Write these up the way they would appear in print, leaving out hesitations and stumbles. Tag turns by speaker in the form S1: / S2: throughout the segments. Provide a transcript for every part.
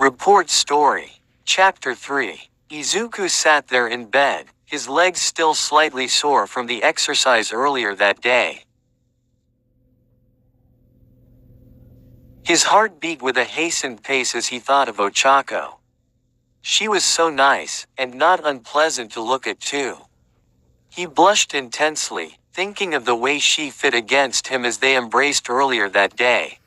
S1: Report Story. Chapter 3. Izuku sat there in bed, his legs still slightly sore from the exercise earlier that day. His heart beat with a hastened pace as he thought of Ochako. She was so nice, and not unpleasant to look at too. He blushed intensely, thinking of the way she fit against him as they embraced earlier that day.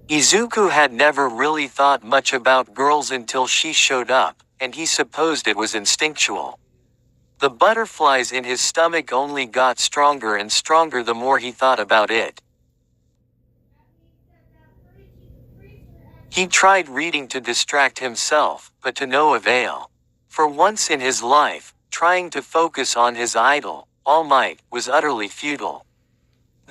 S1: Izuku had never really thought much about girls until she showed up, and he supposed it was instinctual. The butterflies in his stomach only got stronger and stronger the more he thought about it. He tried reading to distract himself, but to no avail. For once in his life, trying to focus on his idol, All Might, was utterly futile.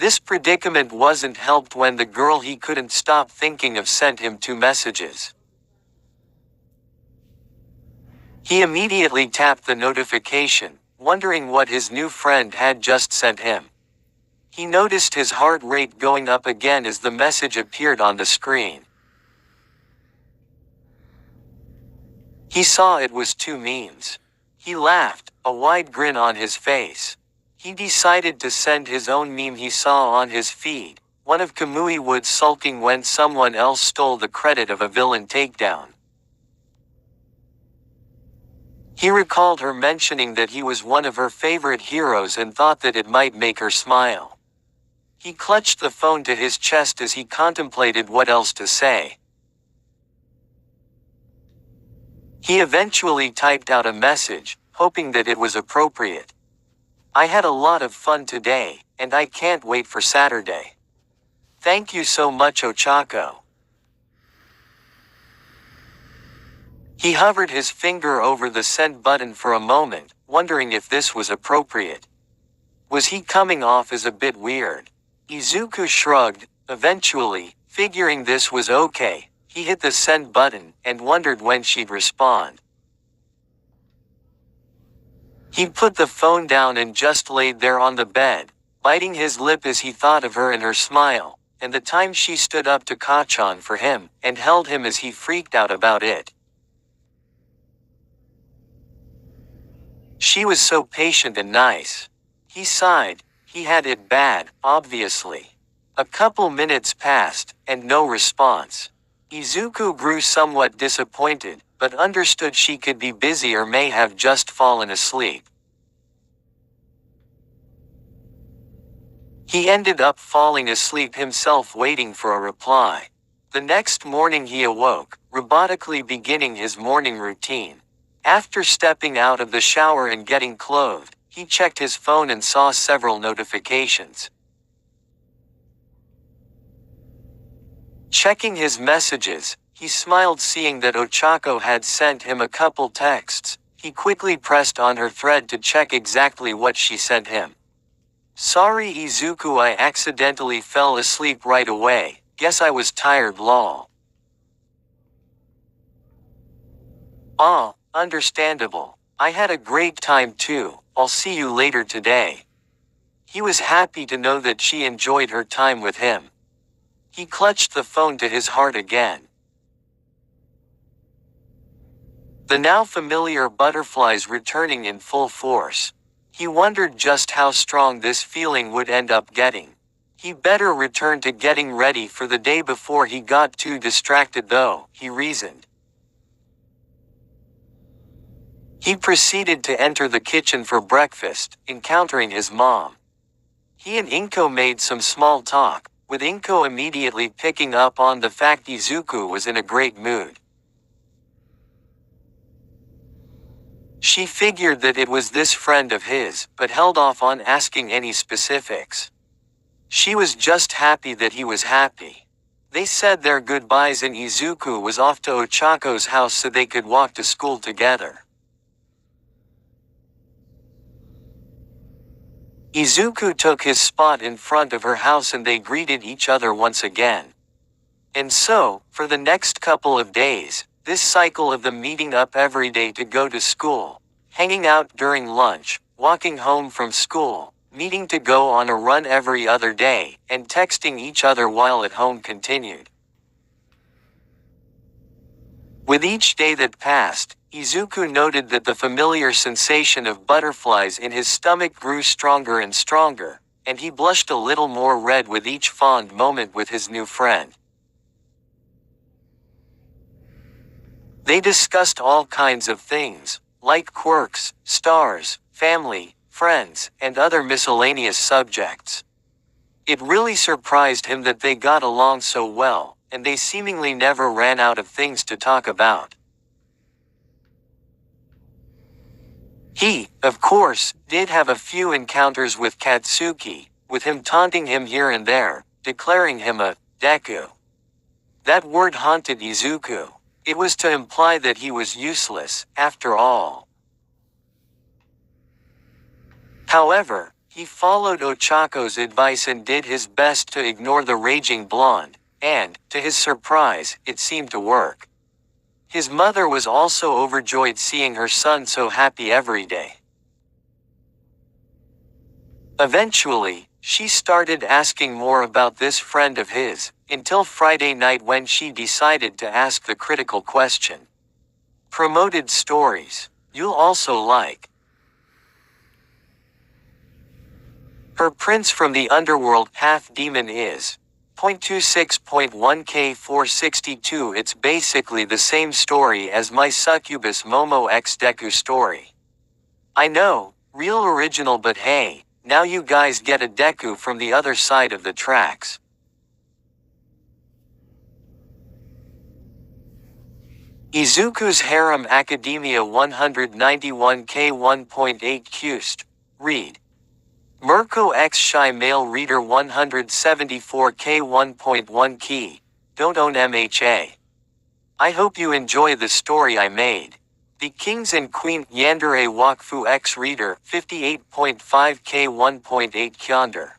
S1: This predicament wasn't helped when the girl he couldn't stop thinking of sent him 2 messages. He immediately tapped the notification, wondering what his new friend had just sent him. He noticed his heart rate going up again as the message appeared on the screen. He saw it was 2 memes. He laughed, a wide grin on his face. He decided to send his own meme he saw on his feed, one of Kamui Wood sulking when someone else stole the credit of a villain takedown. He recalled her mentioning that he was one of her favorite heroes and thought that it might make her smile. He clutched the phone to his chest as he contemplated what else to say. He eventually typed out a message, hoping that it was appropriate. I had a lot of fun today, and I can't wait for Saturday. Thank you so much, Ochako. He hovered his finger over the send button for a moment, wondering if this was appropriate. Was he coming off as a bit weird? Izuku shrugged, eventually, figuring this was okay. He hit the send button, and wondered when she'd respond. He put the phone down and just laid there on the bed, biting his lip as he thought of her and her smile, and the time she stood up to Kachan for him, and held him as he freaked out about it. She was so patient and nice. He sighed. He had it bad, obviously. A couple minutes passed, and no response. Izuku grew somewhat disappointed, but understood she could be busy or may have just fallen asleep. He ended up falling asleep himself waiting for a reply. The next morning he awoke, robotically beginning his morning routine. After stepping out of the shower and getting clothed, he checked his phone and saw several notifications. Checking his messages, he smiled seeing that Ochako had sent him a couple texts. He quickly pressed on her thread to check exactly what she sent him. Sorry Izuku, I accidentally fell asleep right away, guess I was tired lol. Ah, understandable. I had a great time too, I'll see you later today. He was happy to know that she enjoyed her time with him. He clutched the phone to his heart again. The now familiar butterflies returning in full force. He wondered just how strong this feeling would end up getting. He better return to getting ready for the day before he got too distracted though, he reasoned. He proceeded to enter the kitchen for breakfast, encountering his mom. He and Inko made some small talk, with Inko immediately picking up on the fact Izuku was in a great mood. She figured that it was this friend of his, but held off on asking any specifics. She was just happy that he was happy. They said their goodbyes and Izuku was off to Ochako's house so they could walk to school together. Izuku took his spot in front of her house and they greeted each other once again. And so, for the next couple of days, this cycle of them meeting up every day to go to school, hanging out during lunch, walking home from school, meeting to go on a run every other day, and texting each other while at home continued. With each day that passed, Izuku noted that the familiar sensation of butterflies in his stomach grew stronger and stronger, and he blushed a little more red with each fond moment with his new friend. They discussed all kinds of things, like quirks, stars, family, friends, and other miscellaneous subjects. It really surprised him that they got along so well, and they seemingly never ran out of things to talk about. He, of course, did have a few encounters with Katsuki, with him taunting him here and there, declaring him a deku. That word haunted Izuku. It was to imply that he was useless, after all. However, he followed Ochako's advice and did his best to ignore the raging blonde, and, to his surprise, it seemed to work. His mother was also overjoyed seeing her son so happy every day. Eventually, she started asking more about this friend of his, until Friday night when she decided to ask the critical question. Promoted stories. You'll also like. Her prince from the underworld half-demon is. 0.26.1K462. It's basically the same story as my succubus Momo X Deku story. I know, real original, but hey, now you guys get a Deku from the other side of the tracks. Izuku's Harem Academia 191K 1.8 Qst. Read. Mirko X Shy Male Reader 174K 1.1 Key. Don't own MHA. I hope you enjoy the story I made. The Kings and Queen Yandere Wakfu X Reader 58.5K 1.8 Kyonder.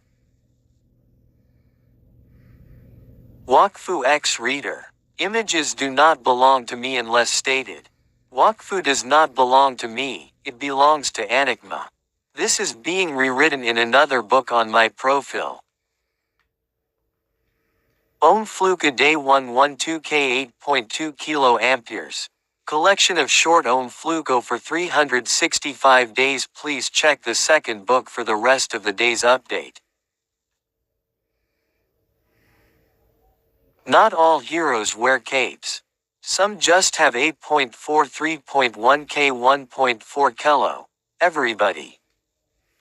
S1: Wakfu X Reader. Images do not belong to me unless stated. Wakfu does not belong to me, it belongs to Enigma. This is being rewritten in another book on my profile. Own Fluka Day 112K 8.2 kA. Collection of short Own Fluko for 365 days. Please check the second book for the rest of the day's update. Not all heroes wear capes. Some just have 8.43.1K 1.4 kilo. Everybody.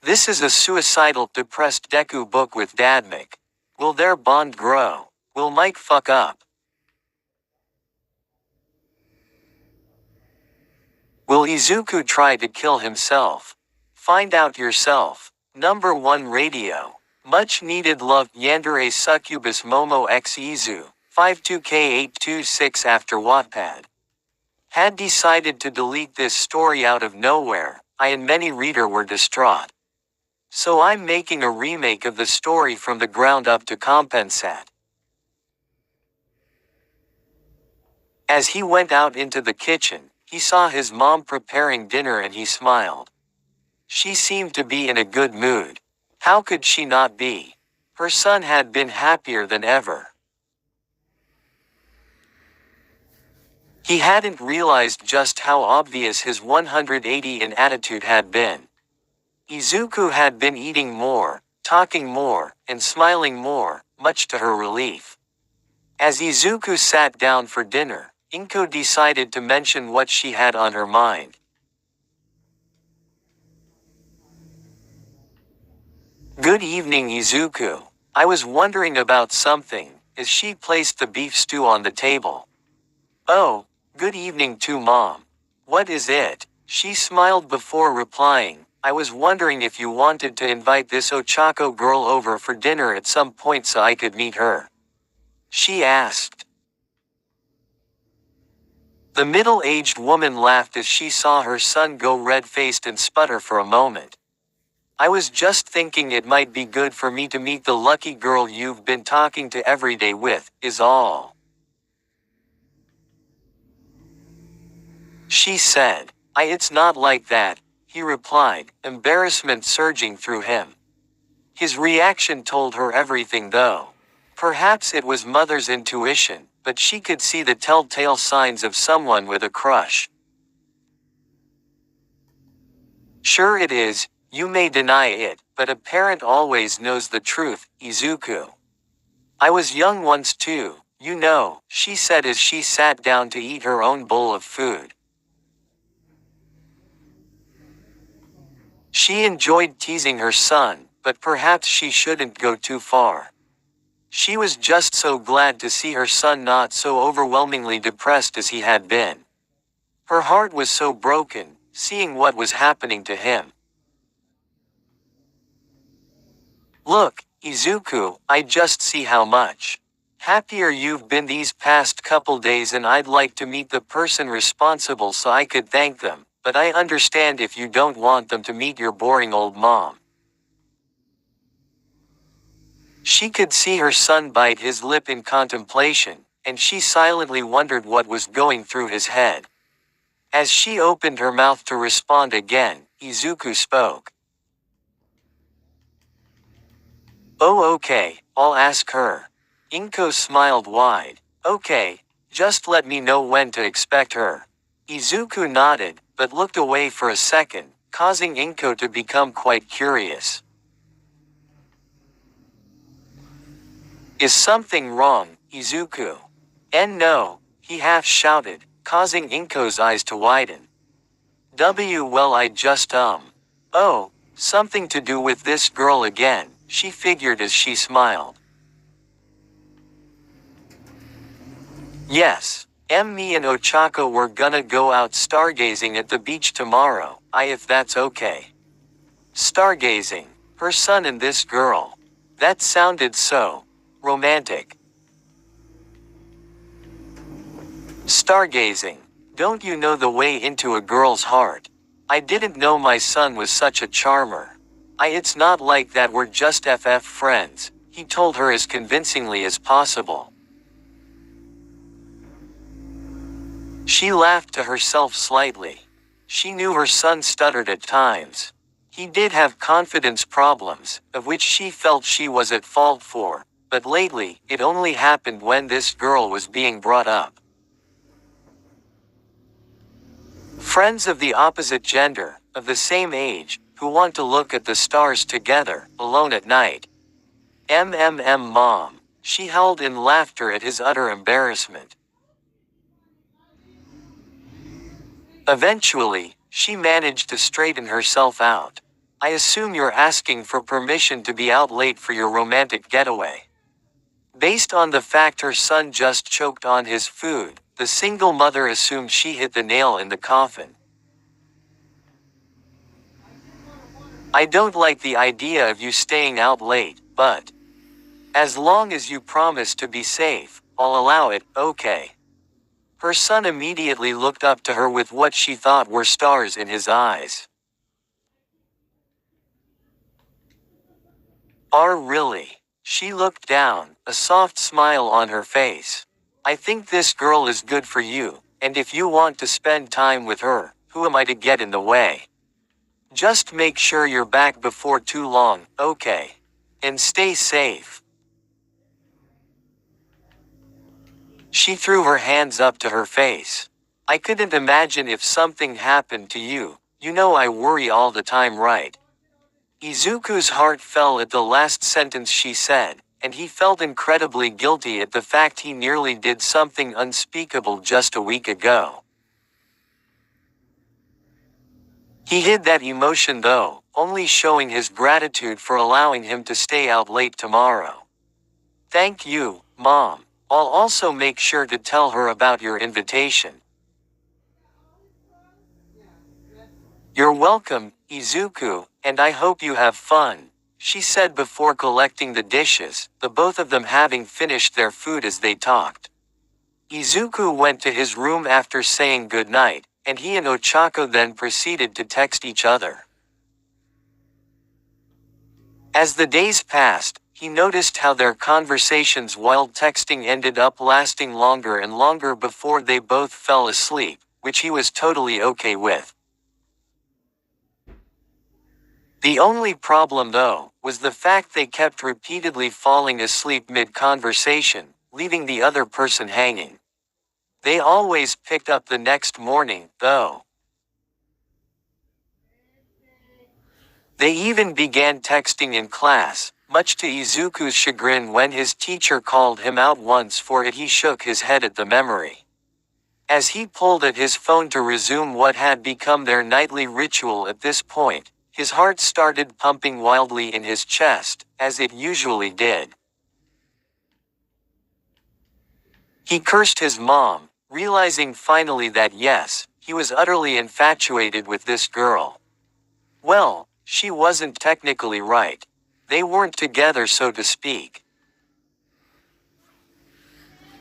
S1: This is a suicidal, depressed Deku book with Dadmic. Will their bond grow? Will Mike fuck up? Will Izuku try to kill himself? Find out yourself. Number 1 Radio. Much needed love. Yandere Succubus Momo X Izu. 52K826. After Wattpad had decided to delete this story out of nowhere, I and many reader were distraught. So I'm making a remake of the story from the ground up to compensate. As he went out into the kitchen, he saw his mom preparing dinner and he smiled. She seemed to be in a good mood. How could she not be? Her son had been happier than ever. He hadn't realized just how obvious his 180 in attitude had been. Izuku had been eating more, talking more, and smiling more, much to her relief. As Izuku sat down for dinner, Inko decided to mention what she had on her mind. Good evening, Izuku. I was wondering about something, as she placed the beef stew on the table. Oh, good evening too, Mom. What is it? She smiled before replying. I was wondering if you wanted to invite this Ochako girl over for dinner at some point so I could meet her. She asked. The middle-aged woman laughed as she saw her son go red-faced and sputter for a moment. I was just thinking it might be good for me to meet the lucky girl you've been talking to every day with, is all. She said. It's not like that, he replied, embarrassment surging through him. His reaction told her everything though. Perhaps it was mother's intuition, but she could see the telltale signs of someone with a crush. Sure it is, you may deny it, but a parent always knows the truth, Izuku. I was young once too, you know, she said as she sat down to eat her own bowl of food. She enjoyed teasing her son, but perhaps she shouldn't go too far. She was just so glad to see her son not so overwhelmingly depressed as he had been. Her heart was so broken, seeing what was happening to him. Look, Izuku, I just see how much happier you've been these past couple days, and I'd like to meet the person responsible so I could thank them, but I understand if you don't want them to meet your boring old mom. She could see her son bite his lip in contemplation, and she silently wondered what was going through his head. As she opened her mouth to respond again, Izuku spoke. Oh okay, I'll ask her. Inko smiled wide. Okay, just let me know when to expect her. Izuku nodded, but looked away for a second, causing Inko to become quite curious. Is something wrong, Izuku? And no, he half shouted, causing Inko's eyes to widen. Well, I just Oh, something to do with this girl again, she figured as she smiled. Yes, me and Ochako were gonna go out stargazing at the beach tomorrow, if that's okay. Stargazing, her son and this girl. That sounded so romantic. Stargazing. Don't you know the way into a girl's heart? I didn't know my son was such a charmer. It's not like that, we're just FF friends, he told her as convincingly as possible. She laughed to herself slightly. She knew her son stuttered at times. He did have confidence problems, of which she felt she was at fault for, but lately, it only happened when this girl was being brought up. Friends of the opposite gender, of the same age, who want to look at the stars together, alone at night. Mom, she howled in laughter at his utter embarrassment. Eventually, she managed to straighten herself out. I assume you're asking for permission to be out late for your romantic getaway. Based on the fact her son just choked on his food, the single mother assumed she hit the nail in the coffin. I don't like the idea of you staying out late, but as long as you promise to be safe, I'll allow it, okay? Her son immediately looked up to her with what she thought were stars in his eyes. Really? She looked down, a soft smile on her face. I think this girl is good for you, and if you want to spend time with her, who am I to get in the way? Just make sure you're back before too long, okay? And stay safe. She threw her hands up to her face. I couldn't imagine if something happened to you, you know I worry all the time, right? Izuku's heart fell at the last sentence she said, and he felt incredibly guilty at the fact he nearly did something unspeakable just a week ago. He hid that emotion though, only showing his gratitude for allowing him to stay out late tomorrow. Thank you, Mom. I'll also make sure to tell her about your invitation. You're welcome, Izuku, and I hope you have fun, she said before collecting the dishes, the both of them having finished their food as they talked. Izuku went to his room after saying goodnight, and he and Ochako then proceeded to text each other. As the days passed, he noticed how their conversations while texting ended up lasting longer and longer before they both fell asleep, which he was totally okay with. The only problem though, was the fact they kept repeatedly falling asleep mid-conversation, leaving the other person hanging. They always picked up the next morning, though. They even began texting in class, much to Izuku's chagrin. When his teacher called him out once for it, he shook his head at the memory. As he pulled at his phone to resume what had become their nightly ritual at this point, his heart started pumping wildly in his chest, as it usually did. He cursed his mom, realizing finally that yes, he was utterly infatuated with this girl. Well, she wasn't technically right. They weren't together, so to speak.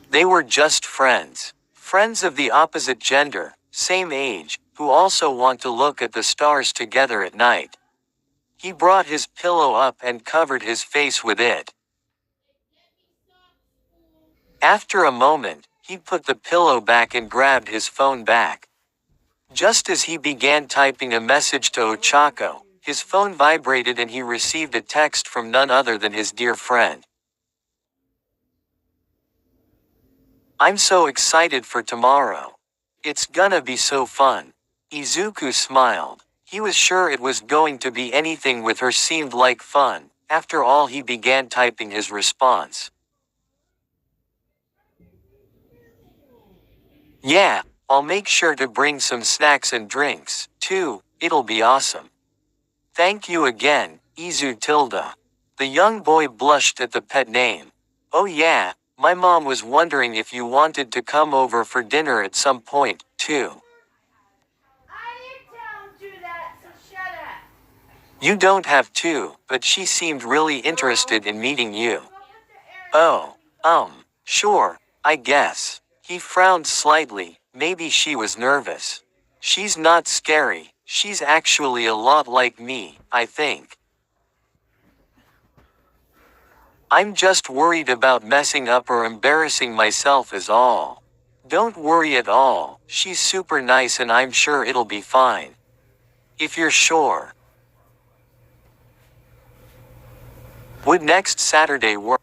S1: They were just friends. Friends of the opposite gender, same age, who also want to look at the stars together at night. He brought his pillow up and covered his face with it. After a moment, he put the pillow back and grabbed his phone back. Just as he began typing a message to Ochako, his phone vibrated and he received a text from none other than his dear friend. "I'm so excited for tomorrow. It's gonna be so fun." Izuku smiled. He was sure it was going to be anything with her seemed like fun. After all, he began typing his response. "Yeah, I'll make sure to bring some snacks and drinks, too, it'll be awesome. Thank you again, Izu Tilda." The young boy blushed at the pet name. "Oh yeah, my mom was wondering if you wanted to come over for dinner at some point, too."
S2: I didn't tell him to do that, so shut up.
S1: "You don't have to, but she seemed really interested in meeting you." "Oh, sure, I guess." He frowned slightly, maybe she was nervous. "She's not scary, she's actually a lot like me, I think. I'm just worried about messing up or embarrassing myself is all." "Don't worry at all, she's super nice and I'm sure it'll be fine. If you're sure." Would next Saturday work?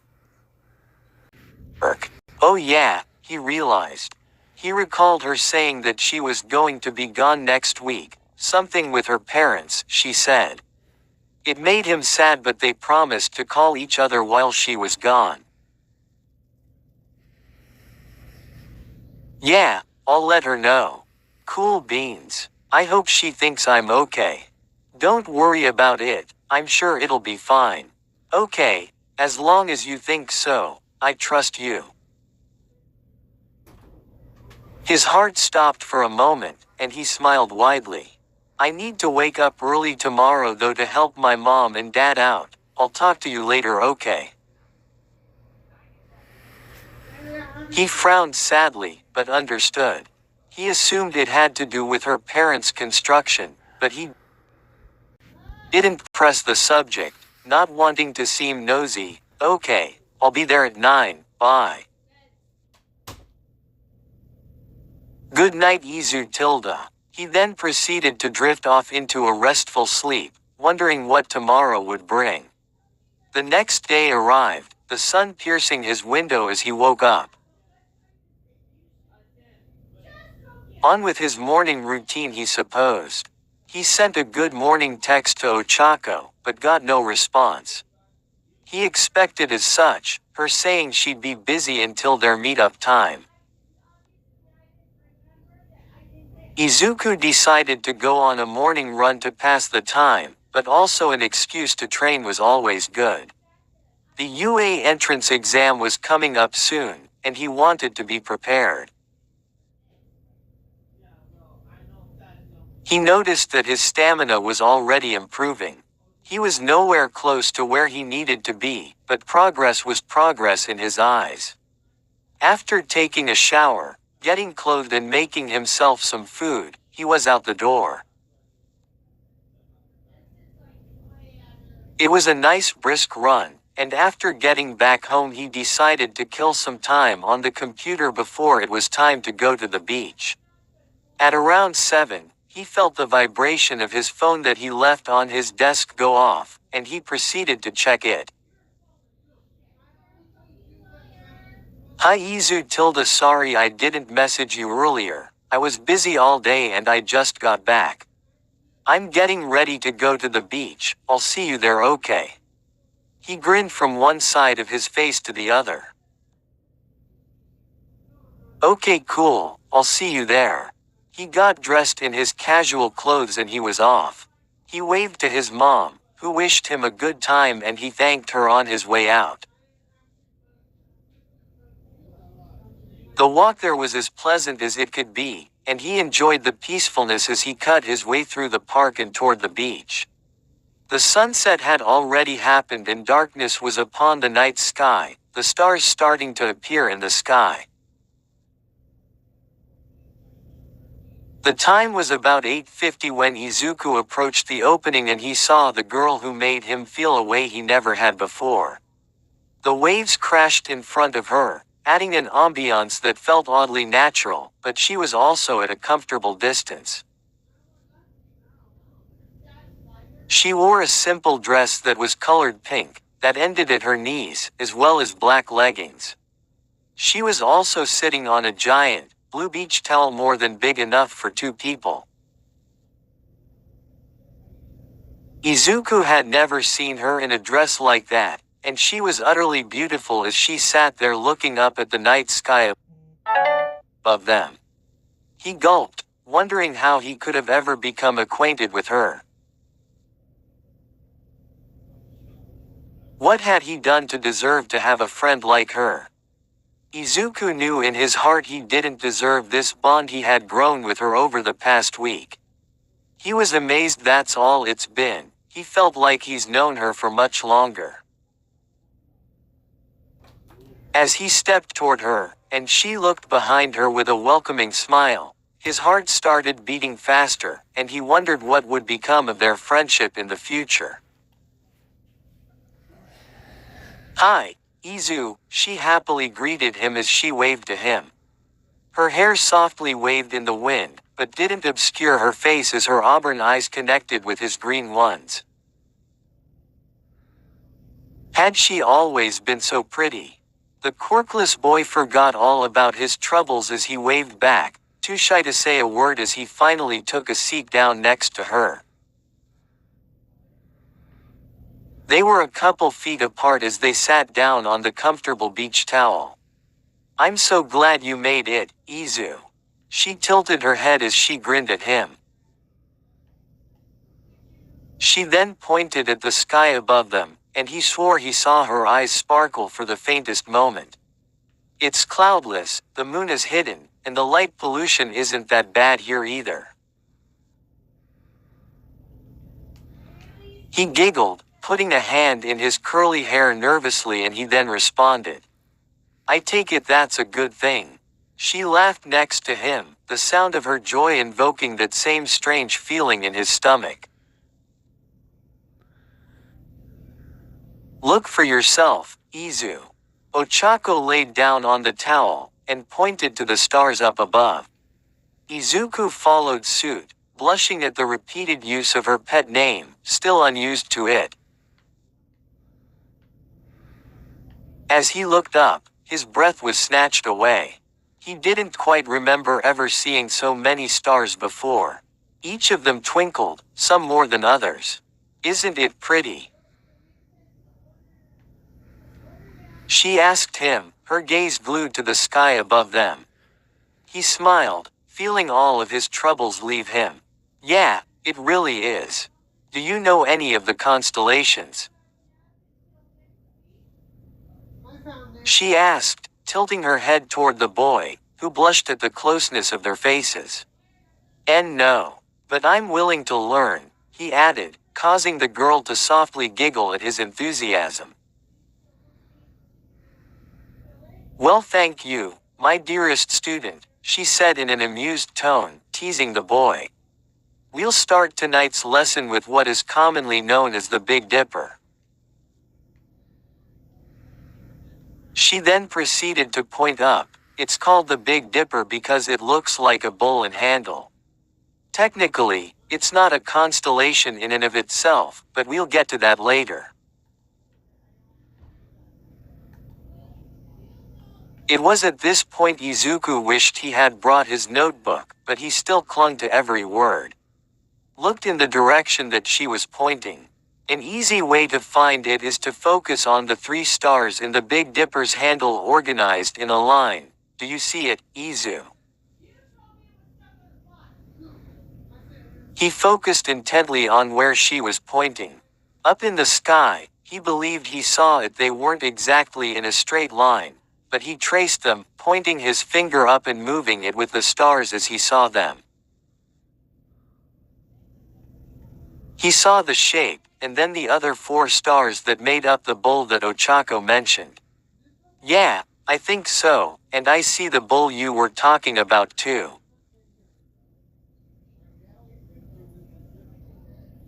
S1: Oh yeah, he realized. He recalled her saying that she was going to be gone next week, something with her parents, she said. It made him sad, but they promised to call each other while she was gone. "Yeah, I'll let her know." "Cool beans. I hope she thinks I'm okay." "Don't worry about it, I'm sure it'll be fine." "Okay, as long as you think so, I trust you." His heart stopped for a moment, and he smiled widely. "I need to wake up early tomorrow though to help my mom and dad out. I'll talk to you later, okay?" He frowned sadly, but understood. He assumed it had to do with her parents' construction, but he didn't press the subject, not wanting to seem nosy. "Okay, I'll be there at 9, bye." "Good night, Izu Tilda." He then proceeded to drift off into a restful sleep, wondering what tomorrow would bring. The next day arrived, the sun piercing his window as he woke up. On with his morning routine, he supposed. He sent a good morning text to Ochako, but got no response. He expected as such, her saying she'd be busy until their meetup time. Izuku decided to go on a morning run to pass the time, but also an excuse to train was always good. The UA entrance exam was coming up soon, and he wanted to be prepared. He noticed that his stamina was already improving. He was nowhere close to where he needed to be, but progress was progress in his eyes. After taking a shower, getting clothed and making himself some food, he was out the door. It was a nice brisk run, and after getting back home he decided to kill some time on the computer before it was time to go to the beach. At around 7, he felt the vibration of his phone that he left on his desk go off, and he proceeded to check it. Hi sorry I didn't message you earlier, I was busy all day and I just got back. I'm getting ready to go to the beach, I'll see you there okay? He grinned from one side of his face to the other. Okay cool, I'll see you there. He got dressed in his casual clothes and he was off. He waved to his mom, who wished him a good time and he thanked her on his way out. The walk there was as pleasant as it could be, and he enjoyed the peacefulness as he cut his way through the park and toward the beach. The sunset had already happened and darkness was upon the night sky, the stars starting to appear in the sky. The time was about 8:50 when Izuku approached the opening and he saw the girl who made him feel a way he never had before. The waves crashed in front of her, adding an ambiance that felt oddly natural, but she was also at a comfortable distance. She wore a simple dress that was colored pink, that ended at her knees, as well as black leggings. She was also sitting on a giant, blue beach towel more than big enough for two people. Izuku had never seen her in a dress like that, and she was utterly beautiful as she sat there looking up at the night sky above them. He gulped, wondering how he could have ever become acquainted with her. What had he done to deserve to have a friend like her? Izuku knew in his heart he didn't deserve this bond he had grown with her over the past week. He was amazed that's all it's been, he felt like he's known her for much longer. As he stepped toward her, and she looked behind her with a welcoming smile, his heart started beating faster, and he wondered what would become of their friendship in the future. Hi, Izu, she happily greeted him as she waved to him. Her hair softly waved in the wind, but didn't obscure her face as her auburn eyes connected with his green ones. Had she always been so pretty? The quirkless boy forgot all about his troubles as he waved back, too shy to say a word as he finally took a seat down next to her. They were a couple feet apart as they sat down on the comfortable beach towel. I'm so glad you made it, Izu. She tilted her head as she grinned at him. She then pointed at the sky above them, and he swore he saw her eyes sparkle for the faintest moment. It's cloudless, the moon is hidden, and the light pollution isn't that bad here either. He giggled, putting a hand in his curly hair nervously, and he then responded. I take it that's a good thing. She laughed next to him, the sound of her joy invoking that same strange feeling in his stomach. Look for yourself, Izu. Ochako laid down on the towel, and pointed to the stars up above. Izuku followed suit, blushing at the repeated use of her pet name, still unused to it. As he looked up, his breath was snatched away. He didn't quite remember ever seeing so many stars before. Each of them twinkled, some more than others. Isn't it pretty? She asked him, her gaze glued to the sky above them. He smiled, feeling all of his troubles leave him. Yeah, it really is. Do you know any of the constellations? She asked, tilting her head toward the boy, who blushed at the closeness of their faces. And no. But I'm willing to learn, he added, causing the girl to softly giggle at his enthusiasm. Well, thank you, my dearest student, she said in an amused tone, teasing the boy. We'll start tonight's lesson with what is commonly known as the Big Dipper. She then proceeded to point up. It's called the Big Dipper because it looks like a bowl and handle. Technically, it's not a constellation in and of itself, but we'll get to that later. It was at this point Izuku wished he had brought his notebook, but he still clung to every word. Looked in the direction that she was pointing. An easy way to find it is to focus on the 3 stars in the Big Dipper's handle organized in a line. Do you see it, Izu? He focused intently on where she was pointing. Up in the sky, he believed he saw it. They weren't exactly in a straight line, but he traced them, pointing his finger up and moving it with the stars as he saw them. He saw the shape, and then the other 4 stars that made up the bowl that Ochako mentioned. Yeah, I think so, and I see the bowl you were talking about too.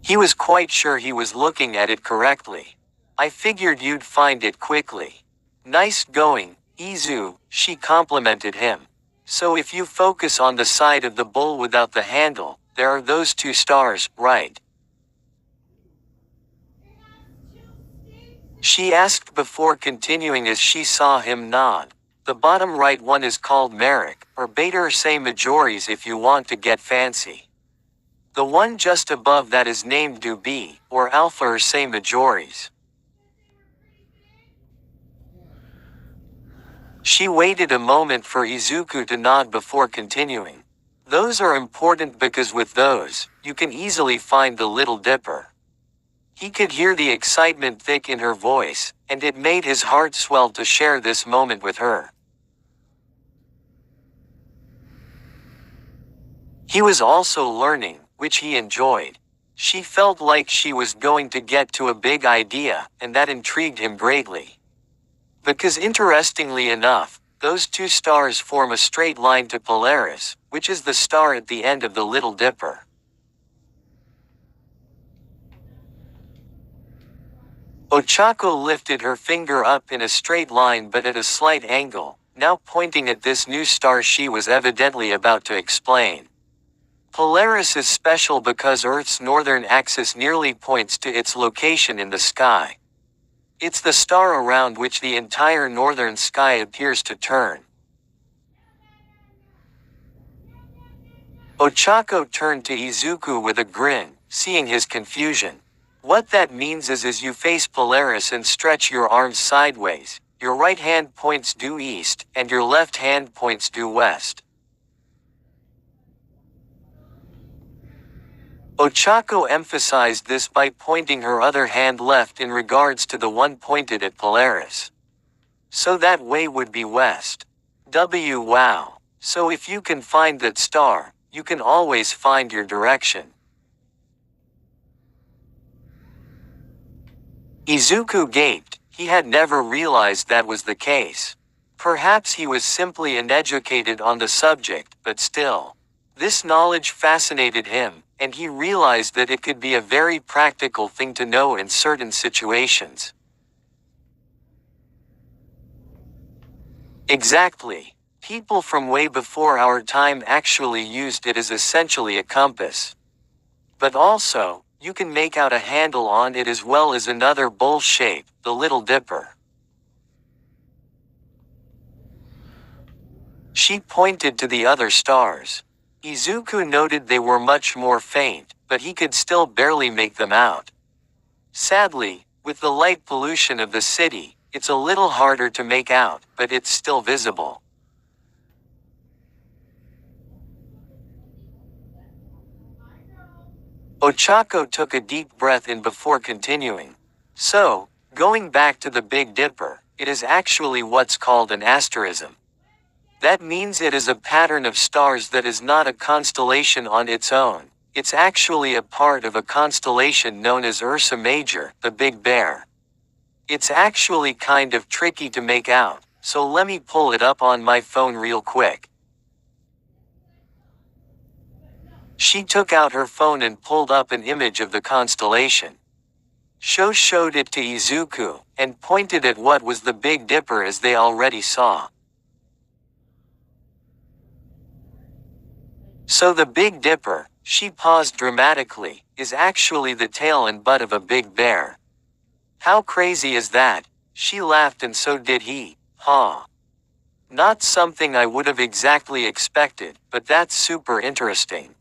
S1: He was quite sure he was looking at it correctly. I figured you'd find it quickly. Nice going, Izu, she complimented him. So if you focus on the side of the bowl without the handle, there are those 2 stars, right? She asked before continuing as she saw him nod. The bottom right one is called Merrick, or Beta or say Majoris if you want to get fancy. The one just above that is named Dubi, or Alpha or say Majoris. She waited a moment for Izuku to nod before continuing. Those are important because with those, you can easily find the Little Dipper. He could hear the excitement thick in her voice, and it made his heart swell to share this moment with her. He was also learning, which he enjoyed. She felt like she was going to get to a big idea, and that intrigued him greatly. Because interestingly enough, those 2 stars form a straight line to Polaris, which is the star at the end of the Little Dipper. Ochako lifted her finger up in a straight line but at a slight angle, now pointing at this new star she was evidently about to explain. Polaris is special because Earth's northern axis nearly points to its location in the sky. It's the star around which the entire northern sky appears to turn. Ochako turned to Izuku with a grin, seeing his confusion. What that means is you face Polaris and stretch your arms sideways, your right hand points due east, and your left hand points due west. Ochako emphasized this by pointing her other hand left in regards to the one pointed at Polaris. So that way would be west. Wow. So if you can find that star, you can always find your direction. Izuku gaped. He had never realized that was the case. Perhaps he was simply uneducated on the subject, but still. This knowledge fascinated him, and he realized that it could be a very practical thing to know in certain situations. Exactly. People from way before our time actually used it as essentially a compass. But also, you can make out a handle on it as well as another bowl shape, the Little Dipper. She pointed to the other stars. Izuku noted they were much more faint, but he could still barely make them out. Sadly, with the light pollution of the city, it's a little harder to make out, but it's still visible. Ochako took a deep breath in before continuing. So, going back to the Big Dipper, it is actually what's called an asterism. That means it is a pattern of stars that is not a constellation on its own. It's actually a part of a constellation known as Ursa Major, the Big Bear. It's actually kind of tricky to make out, so let me pull it up on my phone real quick. She took out her phone and pulled up an image of the constellation. Showed it to Izuku, and pointed at what was the Big Dipper as they already saw. So the Big Dipper, she paused dramatically, is actually the tail and butt of a big bear. How crazy is that? She laughed and so did he. Ha. Not something I would have exactly expected, but that's super interesting.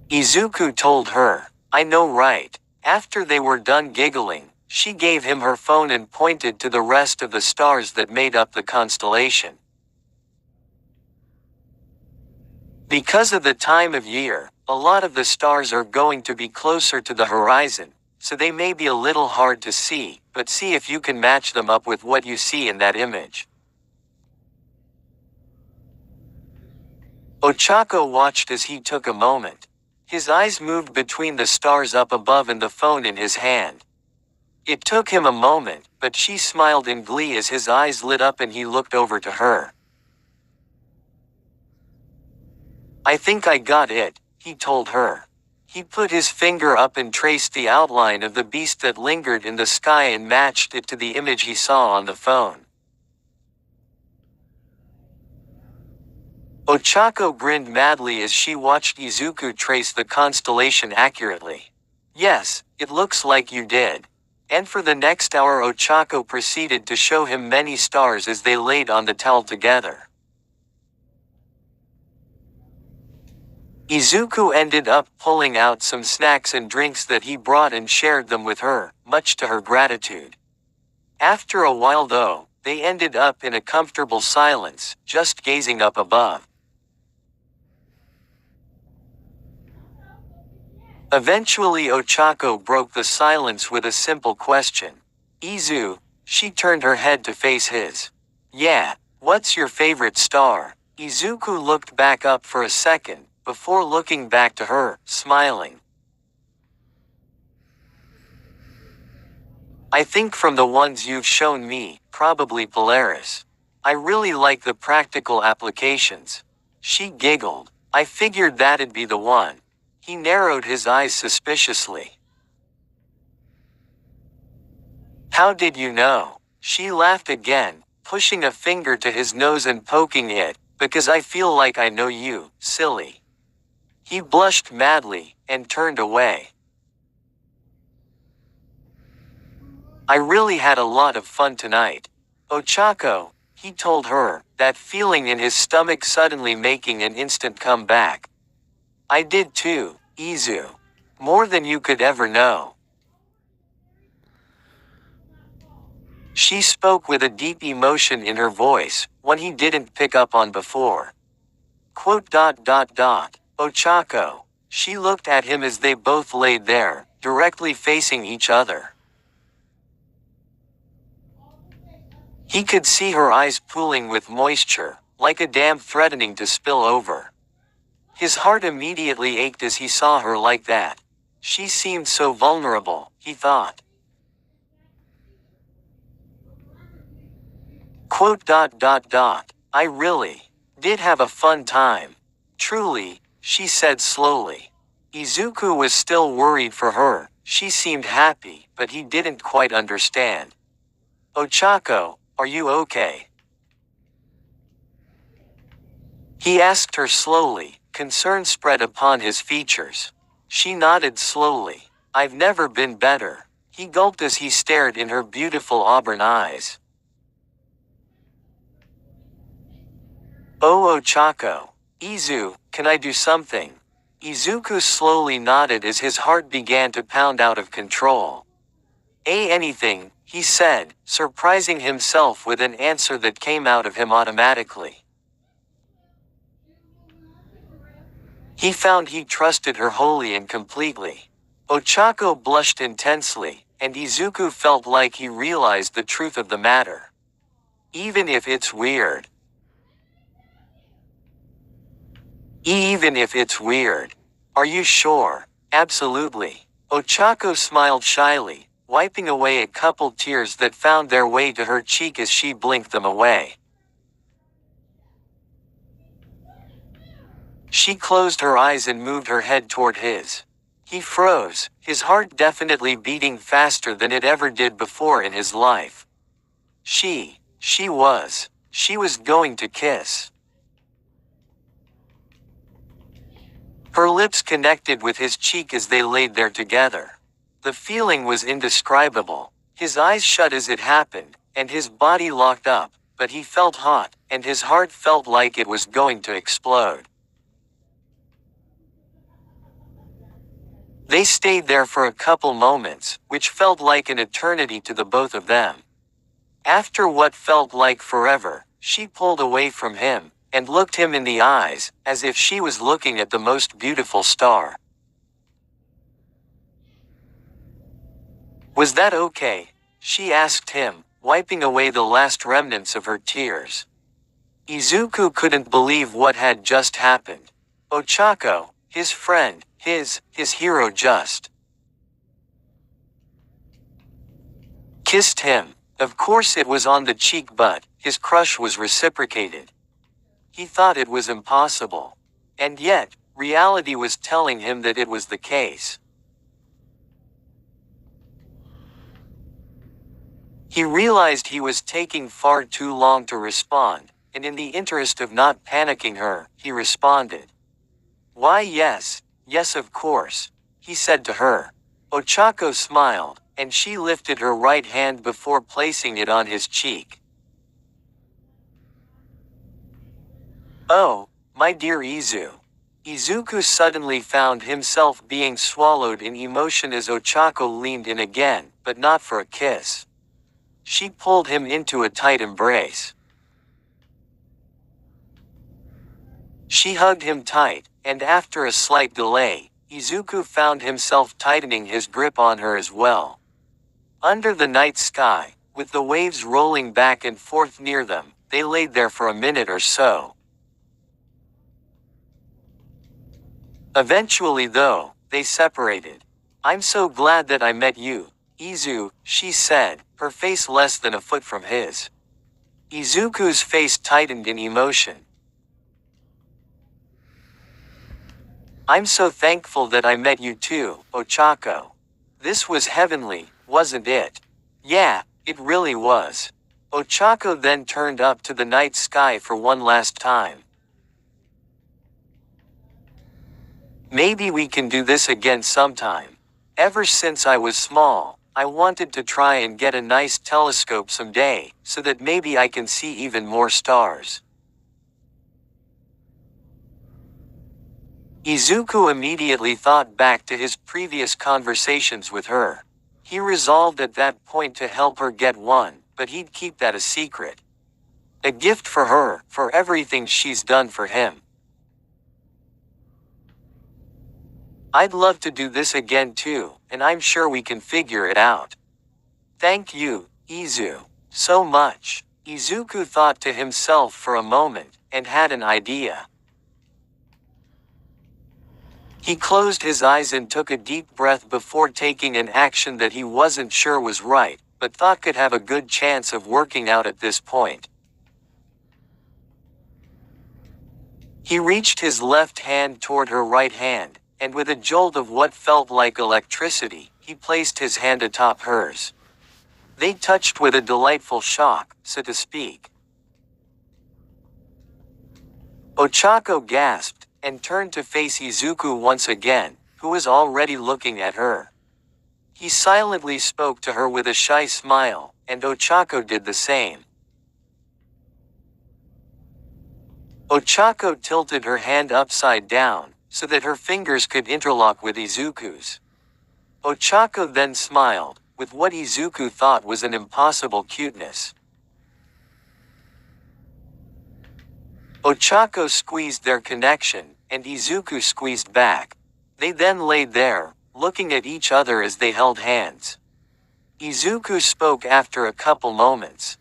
S1: Izuku told her. I know, right? After they were done giggling, she gave him her phone and pointed to the rest of the stars that made up the constellation. Because of the time of year, a lot of the stars are going to be closer to the horizon, so they may be a little hard to see, but see if you can match them up with what you see in that image. Ochako watched as he took a moment. His eyes moved between the stars up above and the phone in his hand. It took him a moment, but she smiled in glee as his eyes lit up and he looked over to her. I think I got it, he told her. He put his finger up and traced the outline of the beast that lingered in the sky and matched it to the image he saw on the phone. Ochako grinned madly as she watched Izuku trace the constellation accurately. Yes, it looks like you did. And for the next hour Ochako proceeded to show him many stars as they laid on the towel together. Izuku ended up pulling out some snacks and drinks that he brought and shared them with her, much to her gratitude. After a while though, they ended up in a comfortable silence, just gazing up above. Eventually Ochako broke the silence with a simple question. Izu, she turned her head to face his. Yeah, what's your favorite star? Izuku looked back up for a second, before looking back to her, smiling. I think from the ones you've shown me, probably Polaris. I really like the practical applications. She giggled. I figured that'd be the one. He narrowed his eyes suspiciously. How did you know? She laughed again, pushing a finger to his nose and poking it, because I feel like I know you, silly. He blushed madly, and turned away. I really had a lot of fun tonight. Ochako, he told her, that feeling in his stomach suddenly making an instant comeback. I did too, Izu. More than you could ever know. She spoke with a deep emotion in her voice, one he didn't pick up on before. Ochako. She looked at him as they both laid there, directly facing each other. He could see her eyes pooling with moisture, like a dam threatening to spill over. His heart immediately ached as he saw her like that. She seemed so vulnerable, he thought. I really did have a fun time. Truly, she said slowly. Izuku was still worried for her. She seemed happy, but he didn't quite understand. Ochako, are you okay? He asked her slowly, concern spread upon his features. She nodded slowly. I've never been better. He gulped as he stared in her beautiful auburn eyes. Oh Ochako. Izu, can I do something? Izuku slowly nodded as his heart began to pound out of control. Anything, he said, surprising himself with an answer that came out of him automatically. He found he trusted her wholly and completely. Ochako blushed intensely, and Izuku felt like he realized the truth of the matter. Even if it's weird. Even if it's weird. Are you sure? Absolutely. Ochako smiled shyly, wiping away a couple tears that found their way to her cheek as she blinked them away. She closed her eyes and moved her head toward his. He froze, his heart definitely beating faster than it ever did before in his life. She was going to kiss. Her lips connected with his cheek as they laid there together. The feeling was indescribable. His eyes shut as it happened, and his body locked up, but he felt hot, and his heart felt like it was going to explode. They stayed there for a couple moments, which felt like an eternity to the both of them. After what felt like forever, she pulled away from him, and looked him in the eyes, as if she was looking at the most beautiful star. "Was that okay?" she asked him, wiping away the last remnants of her tears. Izuku couldn't believe what had just happened. Ochako, his friend, his hero just kissed him. Of course it was on the cheek, but his crush was reciprocated. He thought it was impossible. And yet, reality was telling him that it was the case. He realized he was taking far too long to respond, and in the interest of not panicking her, he responded. "Why yes, yes of course," he said to her. Ochako smiled, and she lifted her right hand before placing it on his cheek. "Oh, my dear Izu." Izuku suddenly found himself being swallowed in emotion as Ochako leaned in again, but not for a kiss. She pulled him into a tight embrace. She hugged him tight, and after a slight delay, Izuku found himself tightening his grip on her as well. Under the night sky, with the waves rolling back and forth near them, they laid there for a minute or so. Eventually though, they separated. "I'm so glad that I met you, Izu," she said, her face less than a foot from his. Izuku's face tightened in emotion. "I'm so thankful that I met you too, Ochako. This was heavenly, wasn't it?" "Yeah, it really was." Ochako then turned up to the night sky for one last time. "Maybe we can do this again sometime. Ever since I was small, I wanted to try and get a nice telescope someday, so that maybe I can see even more stars." Izuku immediately thought back to his previous conversations with her. He resolved at that point to help her get one, but he'd keep that a secret. A gift for her, for everything she's done for him. "I'd love to do this again too, and I'm sure we can figure it out. Thank you, Izu, so much." Izuku thought to himself for a moment, and had an idea. He closed his eyes and took a deep breath before taking an action that he wasn't sure was right, but thought could have a good chance of working out at this point. He reached his left hand toward her right hand, and with a jolt of what felt like electricity, he placed his hand atop hers. They touched with a delightful shock, so to speak. Ochako gasped, and turned to face Izuku once again, who was already looking at her. He silently spoke to her with a shy smile, and Ochako did the same. Ochako tilted her hand upside down, so that her fingers could interlock with Izuku's. Ochako then smiled, with what Izuku thought was an impossible cuteness. Ochako squeezed their connection, and Izuku squeezed back. They then laid there, looking at each other as they held hands. Izuku spoke after a couple moments.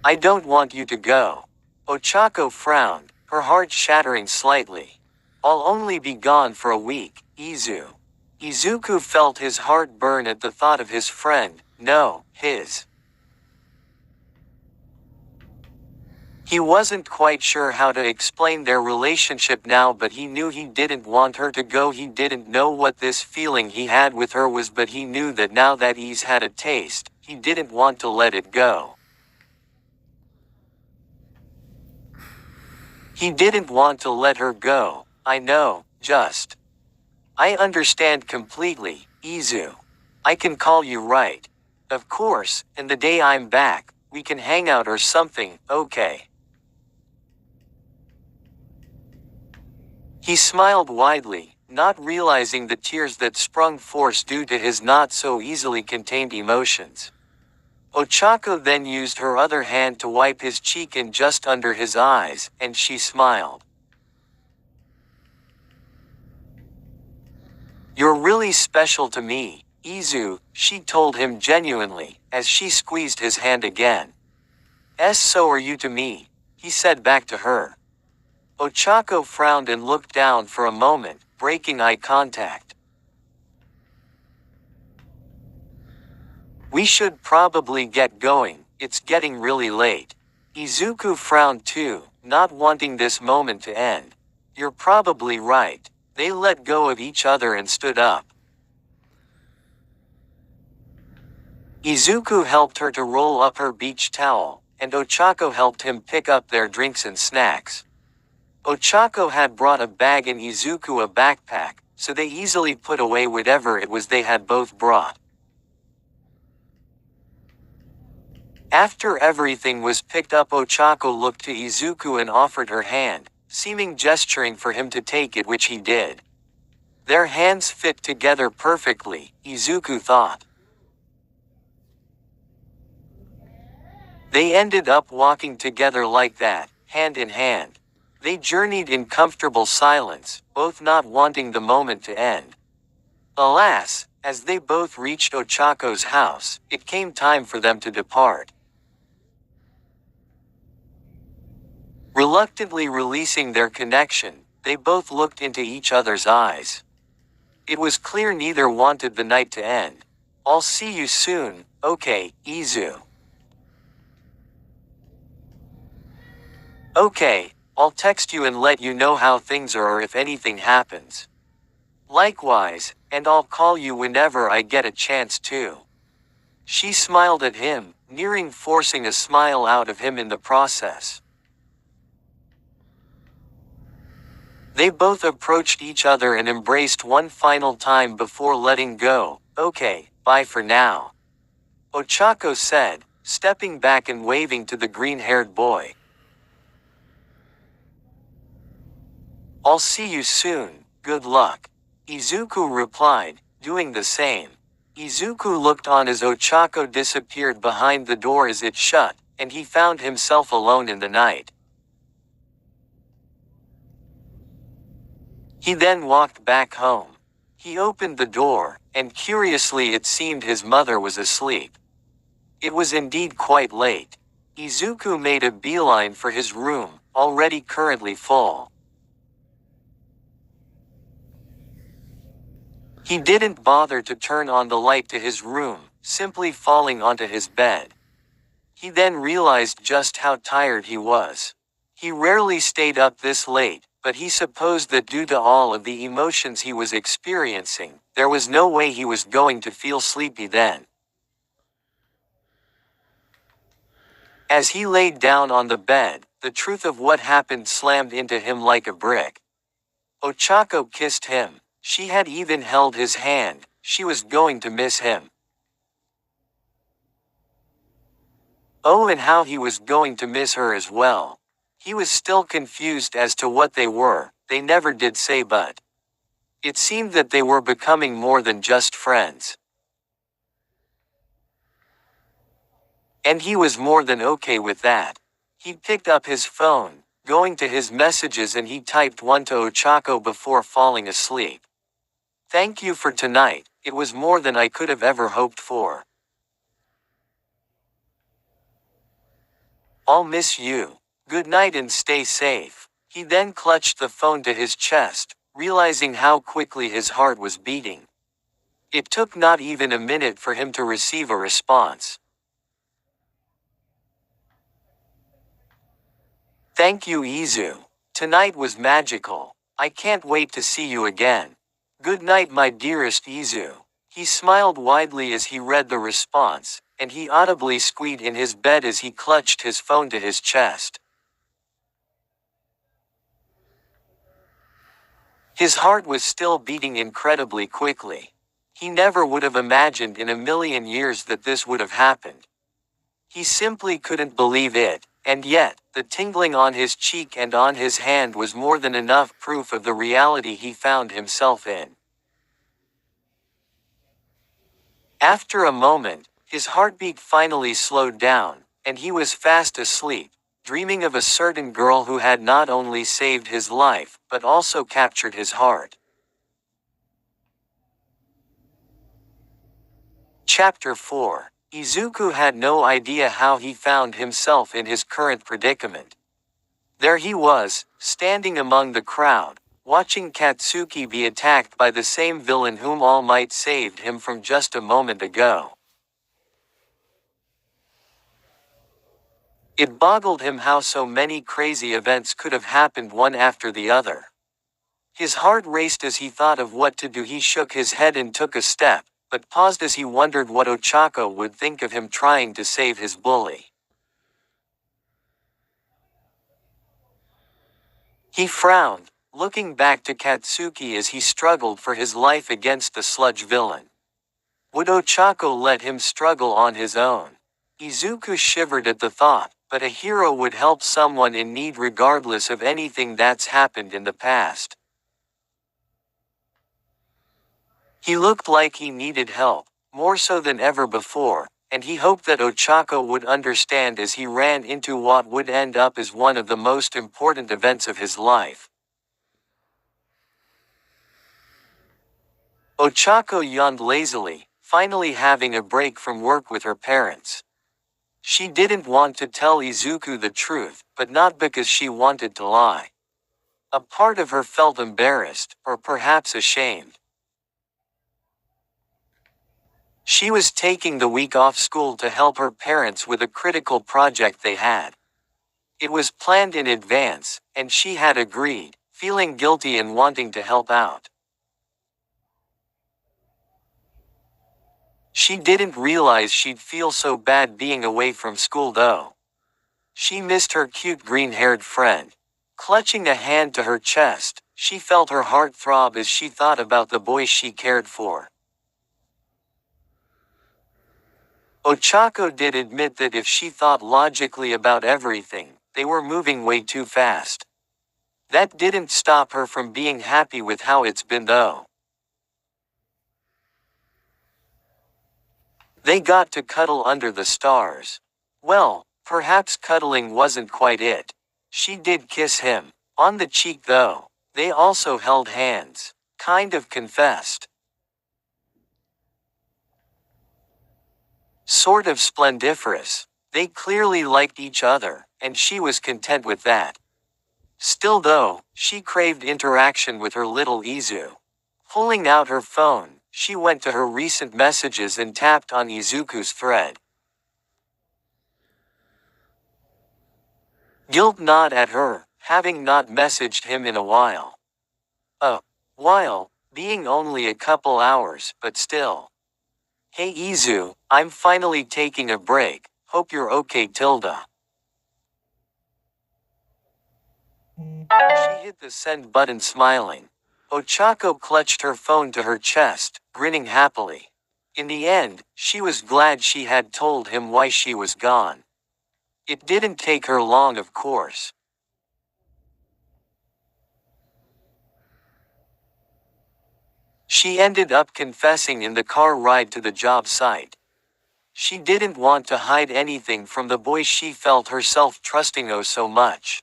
S1: "I don't want you to go." Ochako frowned, her heart shattering slightly. "I'll only be gone for a week, Izu." Izuku felt his heart burn at the thought of his friend, no, his. He wasn't quite sure how to explain their relationship now, but he knew he didn't want her to go. He didn't know what this feeling he had with her was, but he knew that now that he's had a taste, he didn't want to let it go. He didn't want to let her go. "I know, just. I understand completely, Izu." I can call you right. Of course, and the day I'm back, we can hang out or something, okay? He smiled widely, not realizing the tears that sprung forth due to his not so easily contained emotions. Ochako then used her other hand to wipe his cheek in just under his eyes, and she smiled. You're really special to me, Izu, she told him genuinely, as she squeezed his hand again. So are you to me, he said back to her. Ochako frowned and looked down for a moment, breaking eye contact. We should probably get going, it's getting really late. Izuku frowned too, not wanting this moment to end. You're probably right. They let go of each other and stood up. Izuku helped her to roll up her beach towel, and Ochako helped him pick up their drinks and snacks. Ochako had brought a bag and Izuku a backpack, so they easily put away whatever it was they had both brought. After everything was picked up, Ochako looked to Izuku and offered her hand, seeming gesturing for him to take it, which he did. Their hands fit together perfectly, Izuku thought. They ended up walking together like that, hand in hand. They journeyed in comfortable silence, both not wanting the moment to end. Alas, as they both reached Ochako's house, it came time for them to depart. Reluctantly releasing their connection, they both looked into each other's eyes. It was clear neither wanted the night to end. I'll see you soon, okay, Izu. Okay, I'll text you and let you know how things are or if anything happens. Likewise, and I'll call you whenever I get a chance to. She smiled at him, nearing forcing a smile out of him in the process. They both approached each other and embraced one final time before letting go. Okay, bye for now. Ochako said, stepping back and waving to the green-haired boy. I'll see you soon, good luck. Izuku replied, doing the same. Izuku looked on as Ochako disappeared behind the door as it shut, and he found himself alone in the night. He then walked back home. He opened the door, and curiously it seemed his mother was asleep. It was indeed quite late. Izuku made a beeline for his room, already currently full. He didn't bother to turn on the light to his room, simply falling onto his bed. He then realized just how tired he was. He rarely stayed up this late, but he supposed that due to all of the emotions he was experiencing, there was no way he was going to feel sleepy then. As he laid down on the bed, the truth of what happened slammed into him like a brick. Ochako kissed him. She had even held his hand. She was going to miss him. Oh, and how he was going to miss her as well. He was still confused as to what they were. They never did say, but it seemed that they were becoming more than just friends. And he was more than okay with that. He picked up his phone, going to his messages, and he typed one to Ochako before falling asleep. Thank you for tonight, it was more than I could have ever hoped for. I'll miss you. Good night and stay safe. He then clutched the phone to his chest, realizing how quickly his heart was beating. It took not even a minute for him to receive a response. Thank you, Izu. Tonight was magical. I can't wait to see you again. Good night, my dearest Izu. He smiled widely as he read the response, and he audibly squeaked in his bed as he clutched his phone to his chest. His heart was still beating incredibly quickly. He never would have imagined in a million years that this would have happened. He simply couldn't believe it, and yet, the tingling on his cheek and on his hand was more than enough proof of the reality he found himself in. After a moment, his heartbeat finally slowed down, and he was fast asleep, dreaming of a certain girl who had not only saved his life, but also captured his heart. Chapter 4. Izuku had no idea how he found himself in his current predicament. There he was, standing among the crowd, watching Katsuki be attacked by the same villain whom All Might saved him from just a moment ago. It boggled him how so many crazy events could have happened one after the other. His heart raced as he thought of what to do. He shook his head and took a step, but paused as he wondered what Ochako would think of him trying to save his bully. He frowned, looking back to Katsuki as he struggled for his life against the sludge villain. Would Ochako let him struggle on his own? Izuku shivered at the thought, but a hero would help someone in need regardless of anything that's happened in the past. He looked like he needed help, more so than ever before, and he hoped that Ochako would understand as he ran into what would end up as one of the most important events of his life. Ochako yawned lazily, finally having a break from work with her parents. She didn't want to tell Izuku the truth, but not because she wanted to lie. A part of her felt embarrassed, or perhaps ashamed. She was taking the week off school to help her parents with a critical project they had. It was planned in advance, and she had agreed, feeling guilty and wanting to help out. She didn't realize she'd feel so bad being away from school though. She missed her cute green-haired friend. Clutching a hand to her chest, she felt her heart throb as she thought about the boy she cared for. Ochako did admit that if she thought logically about everything, they were moving way too fast. That didn't stop her from being happy with how it's been though. They got to cuddle under the stars. Well, perhaps cuddling wasn't quite it. She did kiss him. On the cheek though. They also held hands. Kind of confessed. Sort of splendiferous. They clearly liked each other, and she was content with that. Still though, she craved interaction with her little Izu. Pulling out her phone, she went to her recent messages and tapped on Izuku's thread. Guilt gnawed at her, having not messaged him in a while. A while, being only a couple hours, but still. Hey Izu, I'm finally taking a break, hope you're okay Tilda. She hit the send button smiling. Ochako clutched her phone to her chest, grinning happily. In the end, she was glad she had told him why she was gone. It didn't take her long of course. She ended up confessing in the car ride to the job site. She didn't want to hide anything from the boy she felt herself trusting oh so much.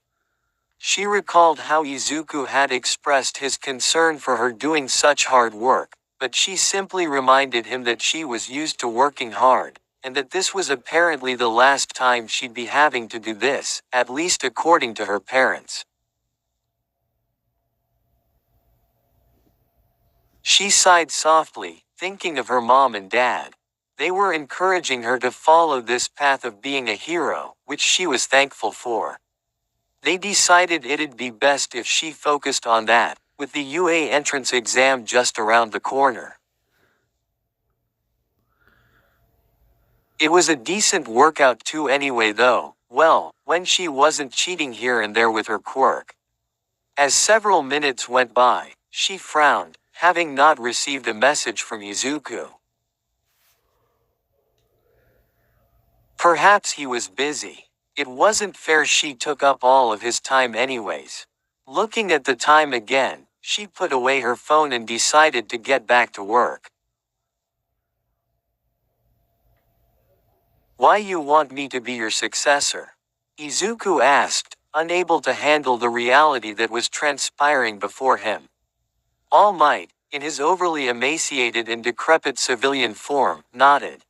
S1: She recalled how Izuku had expressed his concern for her doing such hard work, but she simply reminded him that she was used to working hard, and that this was apparently the last time she'd be having to do this, at least according to her parents. She sighed softly, thinking of her mom and dad. They were encouraging her to follow this path of being a hero, which she was thankful for. They decided it'd be best if she focused on that, with the UA entrance exam just around the corner. It was a decent workout too anyway though, well, when she wasn't cheating here and there with her quirk. As several minutes went by, she frowned, having not received a message from Izuku. Perhaps he was busy. It wasn't fair she took up all of his time anyways. Looking at the time again, she put away her phone and decided to get back to work. Why you want me to be your successor? Izuku asked, unable to handle the reality that was transpiring before him. All Might, in his overly emaciated and decrepit civilian form, nodded.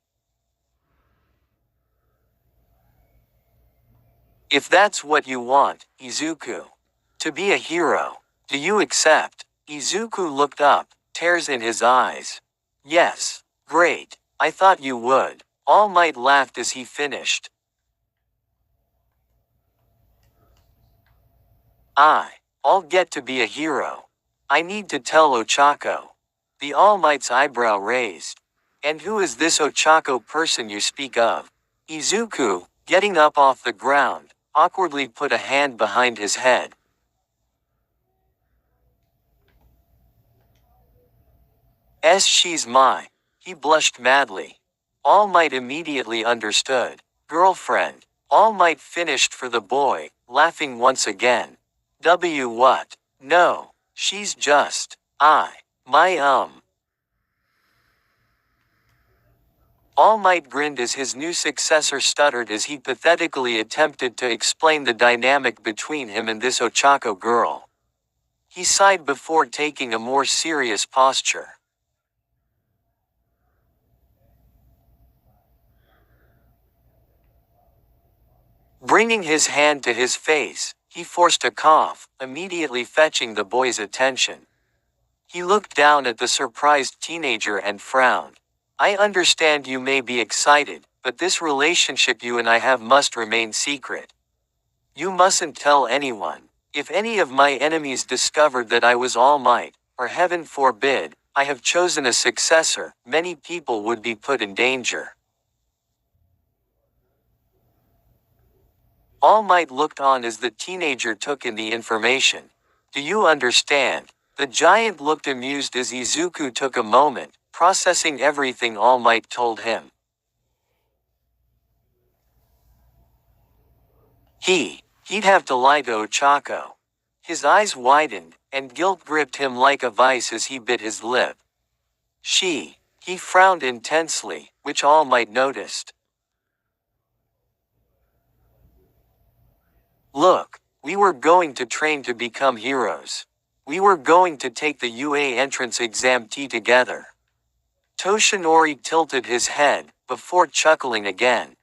S1: If that's what you want, Izuku. To be a hero, do you accept? Izuku looked up, tears in his eyes. Yes. Great. I thought you would. All Might laughed as he finished. I'll get to be a hero. I need to tell Ochako. The All Might's eyebrow raised. And who is this Ochako person you speak of? Izuku, getting up off the ground, awkwardly put a hand behind his head. She's my. He blushed madly. All Might immediately understood. Girlfriend. All Might finished for the boy, laughing once again. What? No. She's just. My. All Might grinned as his new successor stuttered as he pathetically attempted to explain the dynamic between him and this Ochako girl. He sighed before taking a more serious posture. Bringing his hand to his face, he forced a cough, immediately fetching the boy's attention. He looked down at the surprised teenager and frowned. I understand you may be excited, but this relationship you and I have must remain secret. You mustn't tell anyone. If any of my enemies discovered that I was All Might, or heaven forbid, I have chosen a successor, many people would be put in danger. All Might looked on as the teenager took in the information. Do you understand? The giant looked amused as Izuku took a moment, processing everything All Might told him. He'd have to lie to Ochako. His eyes widened, and guilt gripped him like a vice as he bit his lip. He frowned intensely, which All Might noticed. Look, we were going to train to become heroes. We were going to take the UA entrance exam together. Toshinori tilted his head, before chuckling again.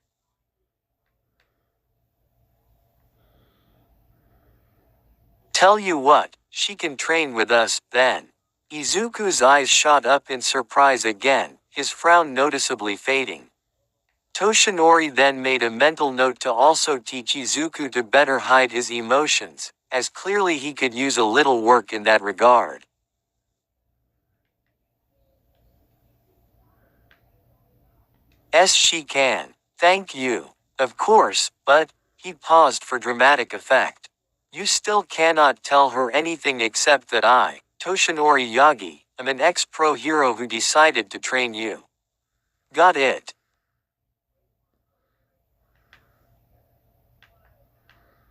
S1: Tell you what, she can train with us, then. Izuku's eyes shot up in surprise again, his frown noticeably fading. Toshinori then made a mental note to also teach Izuku to better hide his emotions, as clearly he could use a little work in that regard. She can. Thank you. Of course, but, he paused for dramatic effect. You still cannot tell her anything except that I, Toshinori Yagi, am an ex-pro hero who decided to train you. Got it?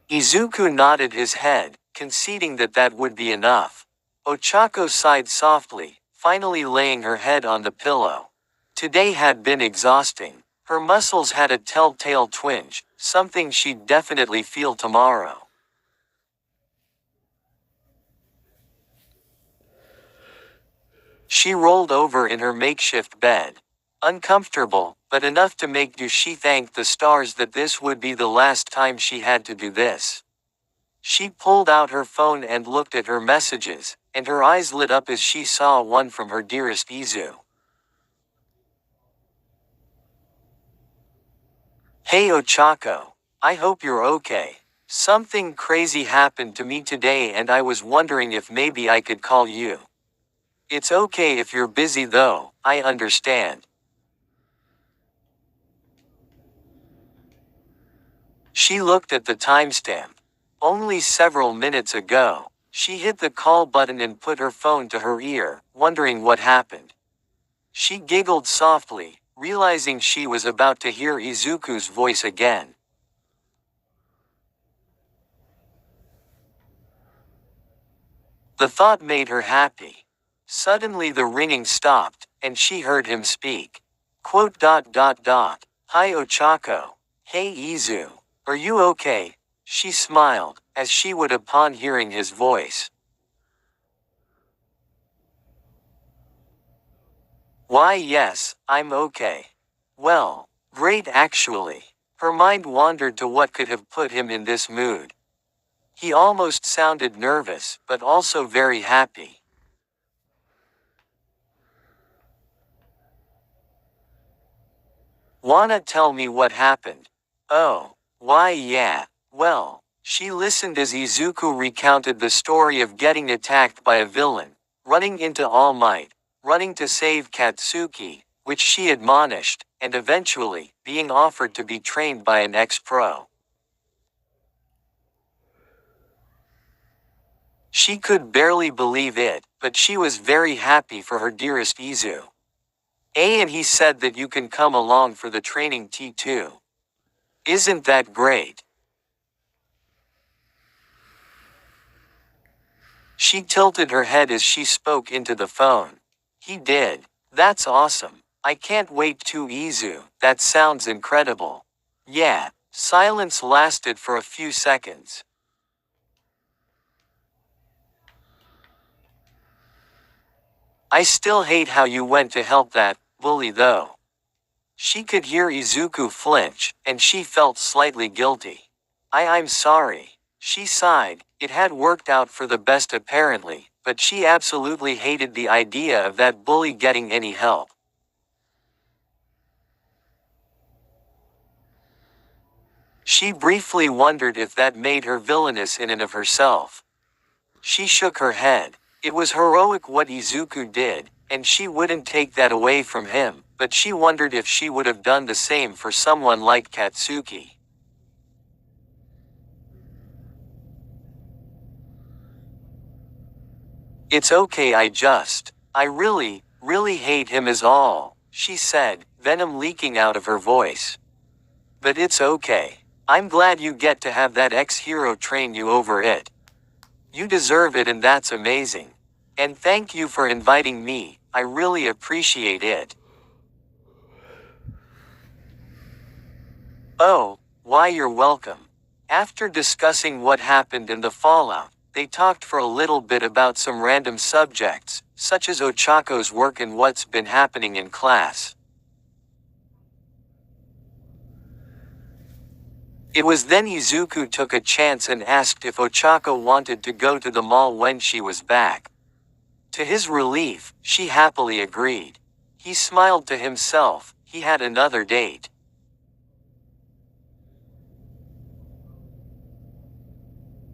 S1: Izuku nodded his head, conceding that would be enough. Ochako sighed softly, finally laying her head on the pillow. Today had been exhausting. Her muscles had a telltale twinge, something she'd definitely feel tomorrow. She rolled over in her makeshift bed. Uncomfortable, but enough to make she thank the stars that this would be the last time she had to do this. She pulled out her phone and looked at her messages, and her eyes lit up as she saw one from her dearest Izu. Hey Ochako, I hope you're okay. Something crazy happened to me today and I was wondering if maybe I could call you. It's okay if you're busy though, I understand. She looked at the timestamp. Only several minutes ago. She hit the call button and put her phone to her ear, wondering what happened. She giggled softly, realizing she was about to hear Izuku's voice again. The thought made her happy. Suddenly the ringing stopped, and she heard him speak. Hi Ochako. Hey Izu. Are you okay? She smiled, as she would upon hearing his voice. Why yes, I'm okay. Well, great actually. Her mind wandered to what could have put him in this mood. He almost sounded nervous, but also very happy. Wanna tell me what happened? Oh, why yeah. Well, she listened as Izuku recounted the story of getting attacked by a villain, running into All Might, running to save Katsuki, which she admonished, and eventually, being offered to be trained by an ex-pro. She could barely believe it, but she was very happy for her dearest Izu. And he said that you can come along for the training T2. Isn't that great? She tilted her head as she spoke into the phone. He did. That's awesome. I can't wait to Izu. That sounds incredible. Yeah. Silence lasted for a few seconds. I still hate how you went to help that bully though. She could hear Izuku flinch, and she felt slightly guilty. I'm sorry. She sighed. It had worked out for the best apparently, but she absolutely hated the idea of that bully getting any help. She briefly wondered if that made her villainous in and of herself. She shook her head. It was heroic what Izuku did, and she wouldn't take that away from him, but she wondered if she would have done the same for someone like Katsuki. It's okay I really hate him is all, she said, venom leaking out of her voice. But it's okay. I'm glad you get to have that ex-hero train you over it. You deserve it and that's amazing. And thank you for inviting me, I really appreciate it. Oh, why you're welcome. After discussing what happened in the fallout, they talked for a little bit about some random subjects, such as Ochako's work and what's been happening in class. It was then Izuku took a chance and asked if Ochako wanted to go to the mall when she was back. To his relief, she happily agreed. He smiled to himself, he had another date.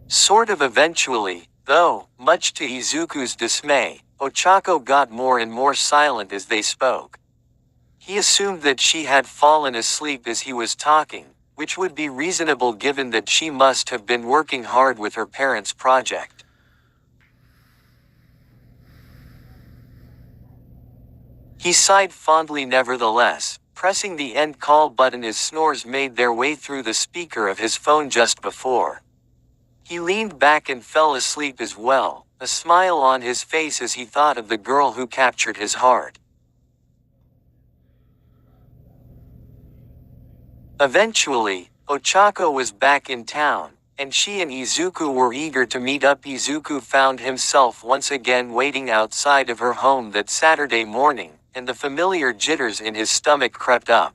S1: Sort of eventually, though, much to Izuku's dismay, Ochako got more and more silent as they spoke. He assumed that she had fallen asleep as he was talking, which would be reasonable given that she must have been working hard with her parents' project. He sighed fondly nevertheless, pressing the end call button as snores made their way through the speaker of his phone just before. He leaned back and fell asleep as well, a smile on his face as he thought of the girl who captured his heart. Eventually, Ochako was back in town, and she and Izuku were eager to meet up. Izuku found himself once again waiting outside of her home that Saturday morning, and the familiar jitters in his stomach crept up.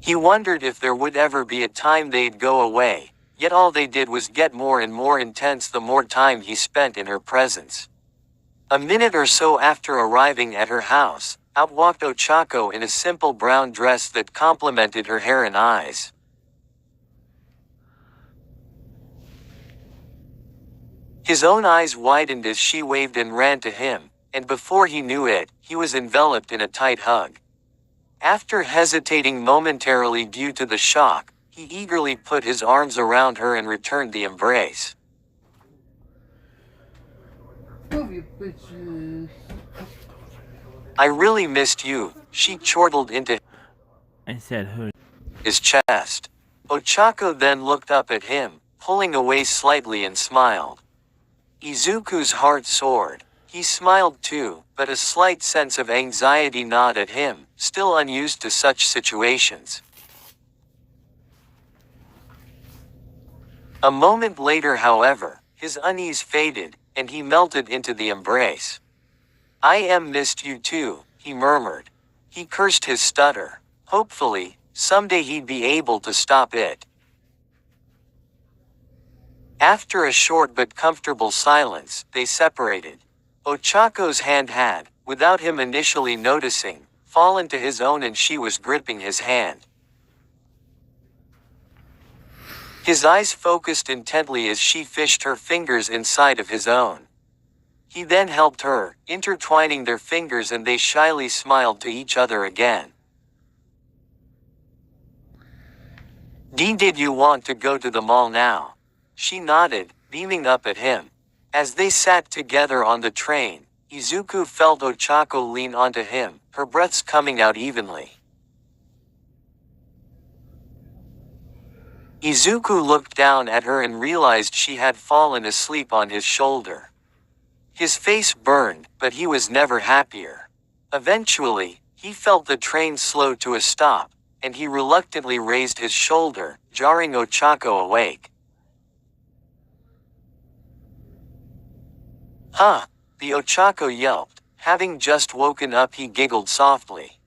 S1: He wondered if there would ever be a time they'd go away, yet all they did was get more and more intense the more time he spent in her presence. A minute or so after arriving at her house, out walked Ochako in a simple brown dress that complemented her hair and eyes. His own eyes widened as she waved and ran to him, and before he knew it, he was enveloped in a tight hug. After hesitating momentarily due to the shock, He eagerly put his arms around her and returned the embrace.
S3: Love you, bitches.
S1: I really missed you, she chortled into
S3: I said who?
S1: his chest. Ochako then looked up at him, pulling away slightly and smiled. Izuku's heart soared. He smiled too, but a slight sense of anxiety gnawed at him, still unused to such situations. A moment later, however, his unease faded, and he melted into the embrace. I missed you too, he murmured. He cursed his stutter. Hopefully, someday he'd be able to stop it. After a short but comfortable silence, they separated. Ochako's hand had, without him initially noticing, fallen to his own and she was gripping his hand. His eyes focused intently as she fished her fingers inside of his own. He then helped her, intertwining their fingers, and they shyly smiled to each other again. Did you want to go to the mall now? She nodded, beaming up at him. As they sat together on the train, Izuku felt Ochako lean onto him, her breaths coming out evenly. Izuku looked down at her and realized she had fallen asleep on his shoulder. His face burned, but he was never happier. Eventually, he felt the train slow to a stop, and he reluctantly raised his shoulder, jarring Ochako awake. Huh? The Ochako yelped. Having just woken up, he giggled softly.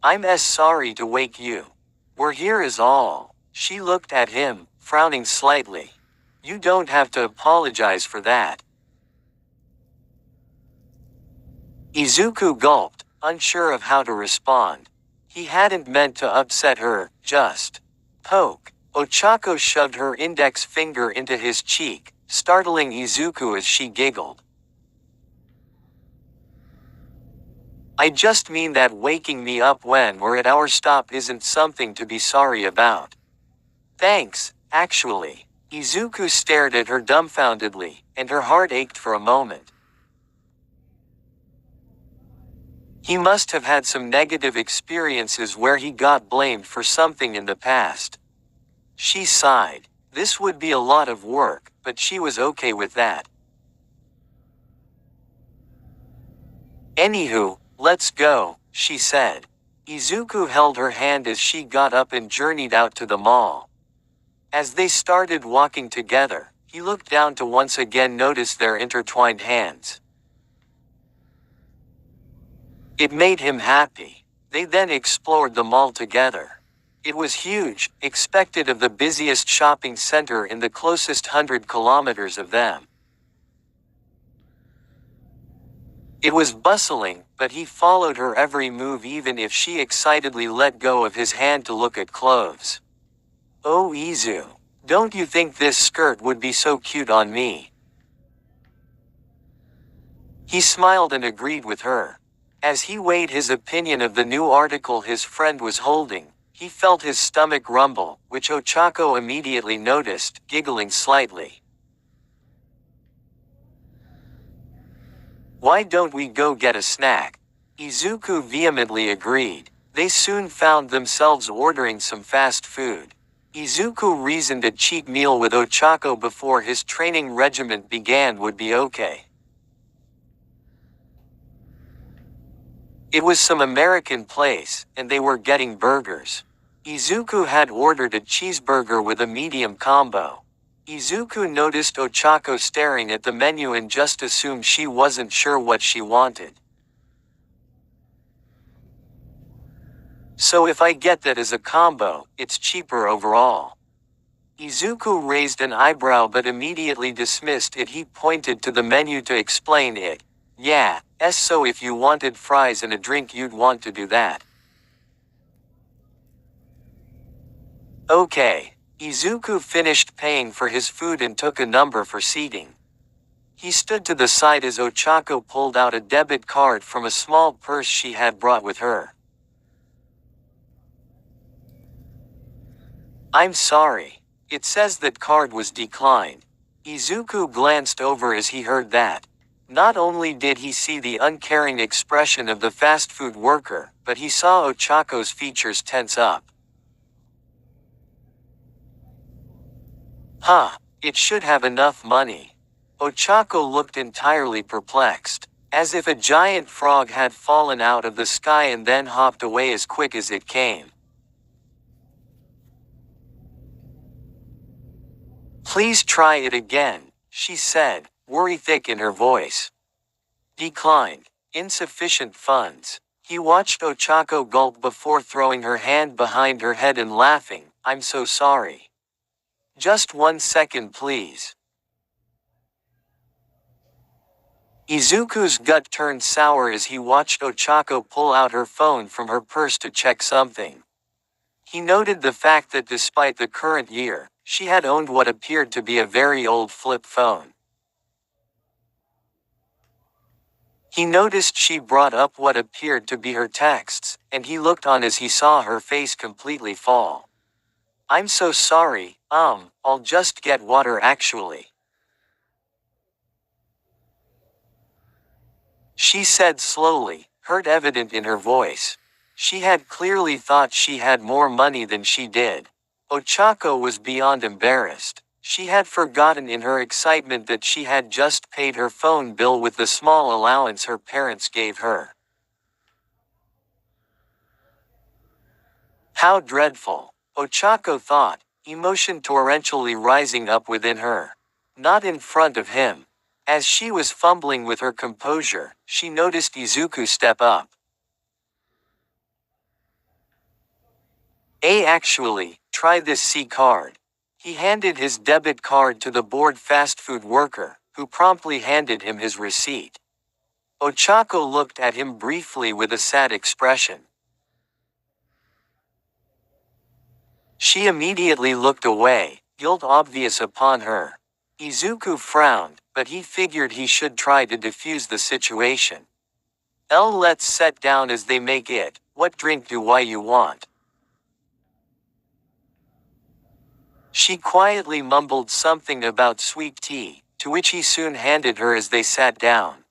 S1: I'm sorry to wake you. We're here is all. She looked at him, frowning slightly. You don't have to apologize for that. Izuku gulped, unsure of how to respond. He hadn't meant to upset her, just poke. Ochako shoved her index finger into his cheek, startling Izuku as she giggled. I just mean that waking me up when we're at our stop isn't something to be sorry about. Thanks, actually. Izuku stared at her dumbfoundedly, and her heart ached for a moment. He must have had some negative experiences where he got blamed for something in the past. She sighed. This would be a lot of work, but she was okay with that. Anywho, let's go, she said. Izuku held her hand as she got up and journeyed out to the mall. As they started walking together, he looked down to once again notice their intertwined hands. It made him happy. They then explored the mall together. It was huge, expected of the busiest shopping center in the closest 100 kilometers of them. It was bustling, but he followed her every move even if she excitedly let go of his hand to look at clothes. Oh Izu, don't you think this skirt would be so cute on me? He smiled and agreed with her. As he weighed his opinion of the new article his friend was holding, he felt his stomach rumble, which Ochako immediately noticed, giggling slightly. Why don't we go get a snack? Izuku vehemently agreed. They soon found themselves ordering some fast food. Izuku reasoned a cheap meal with Ochako before his training regimen began would be okay. It was some American place, and they were getting burgers. Izuku had ordered a cheeseburger with a medium combo. Izuku noticed Ochako staring at the menu and just assumed she wasn't sure what she wanted. So if I get that as a combo, it's cheaper overall. Izuku raised an eyebrow but immediately dismissed it. He pointed to the menu to explain it. Yeah, so if you wanted fries and a drink you'd want to do that. Okay. Izuku finished paying for his food and took a number for seating. He stood to the side as Ochako pulled out a debit card from a small purse she had brought with her. I'm sorry. It says that card was declined. Izuku glanced over as he heard that. Not only did he see the uncaring expression of the fast food worker, but he saw Ochako's features tense up. Huh, it should have enough money. Ochako looked entirely perplexed, as if a giant frog had fallen out of the sky and then hopped away as quick as it came. Please try it again, she said, worry thick in her voice. Declined. Insufficient funds. He watched Ochako gulp before throwing her hand behind her head and laughing, I'm so sorry. Just 1 second please. Izuku's gut turned sour as he watched Ochako pull out her phone from her purse to check something. He noted the fact that despite the current year, she had owned what appeared to be a very old flip phone. He noticed she brought up what appeared to be her texts, and he looked on as he saw her face completely fall. I'm so sorry, I'll just get water actually. She said slowly, hurt evident in her voice. She had clearly thought she had more money than she did. Ochako was beyond embarrassed. She had forgotten in her excitement that she had just paid her phone bill with the small allowance her parents gave her. How dreadful, Ochako thought, emotion torrentially rising up within her. Not in front of him. As she was fumbling with her composure, she noticed Izuku step up. Actually, try this C card. He handed his debit card to the bored fast food worker, who promptly handed him his receipt. Ochako looked at him briefly with a sad expression. She immediately looked away, guilt obvious upon her. Izuku frowned, but he figured he should try to defuse the situation. Let's set down as they make it, what drink do you want? She quietly mumbled something about sweet tea, to which he soon handed her as they sat down.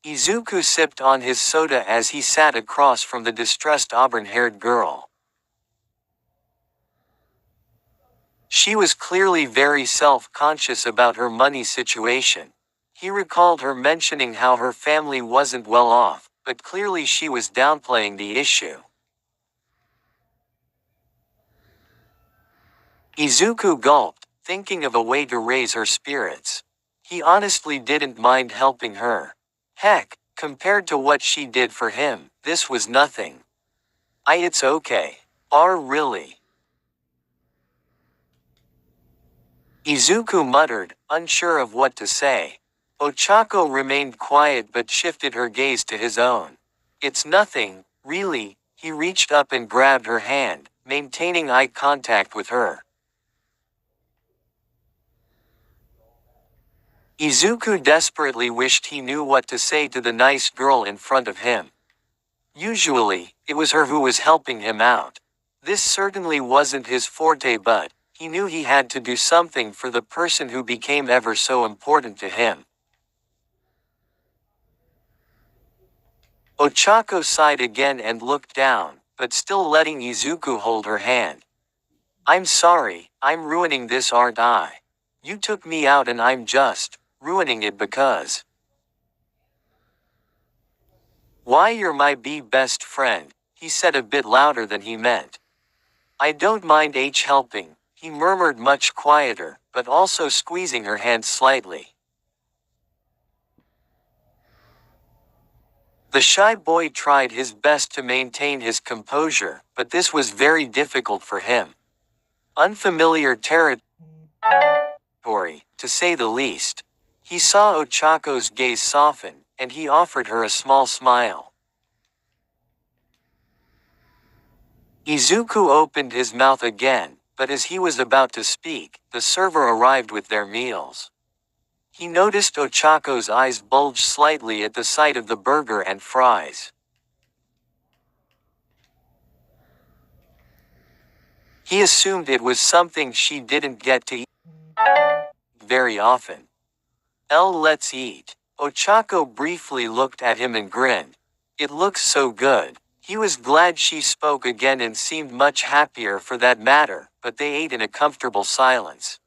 S1: Izuku sipped on his soda as he sat across from the distressed auburn-haired girl. She was clearly very self-conscious about her money situation. He recalled her mentioning how her family wasn't well off, but clearly she was downplaying the issue. Izuku gulped, thinking of a way to raise her spirits. He honestly didn't mind helping her. Heck, compared to what she did for him, this was nothing. It's okay. Really? Izuku muttered, unsure of what to say. Ochako remained quiet but shifted her gaze to his own. It's nothing, really. He reached up and grabbed her hand, maintaining eye contact with her. Izuku desperately wished he knew what to say to the nice girl in front of him. Usually, it was her who was helping him out. This certainly wasn't his forte, but he knew he had to do something for the person who became ever so important to him. Ochako sighed again and looked down, but still letting Izuku hold her hand. I'm sorry, I'm ruining this, aren't I? You took me out and I'm just ruining it because. Why, you're my best friend, he said a bit louder than he meant. I don't mind helping, he murmured much quieter, but also squeezing her hand slightly. The shy boy tried his best to maintain his composure, but this was very difficult for him. Unfamiliar territory, to say the least. He saw Ochako's gaze soften, and he offered her a small smile. Izuku opened his mouth again, but as he was about to speak, the server arrived with their meals. He noticed Ochako's eyes bulge slightly at the sight of the burger and fries. He assumed it was something she didn't get to eat very often. Let's eat. Ochako briefly looked at him and grinned. It looks so good. He was glad she spoke again and seemed much happier for that matter, but they ate in a comfortable silence.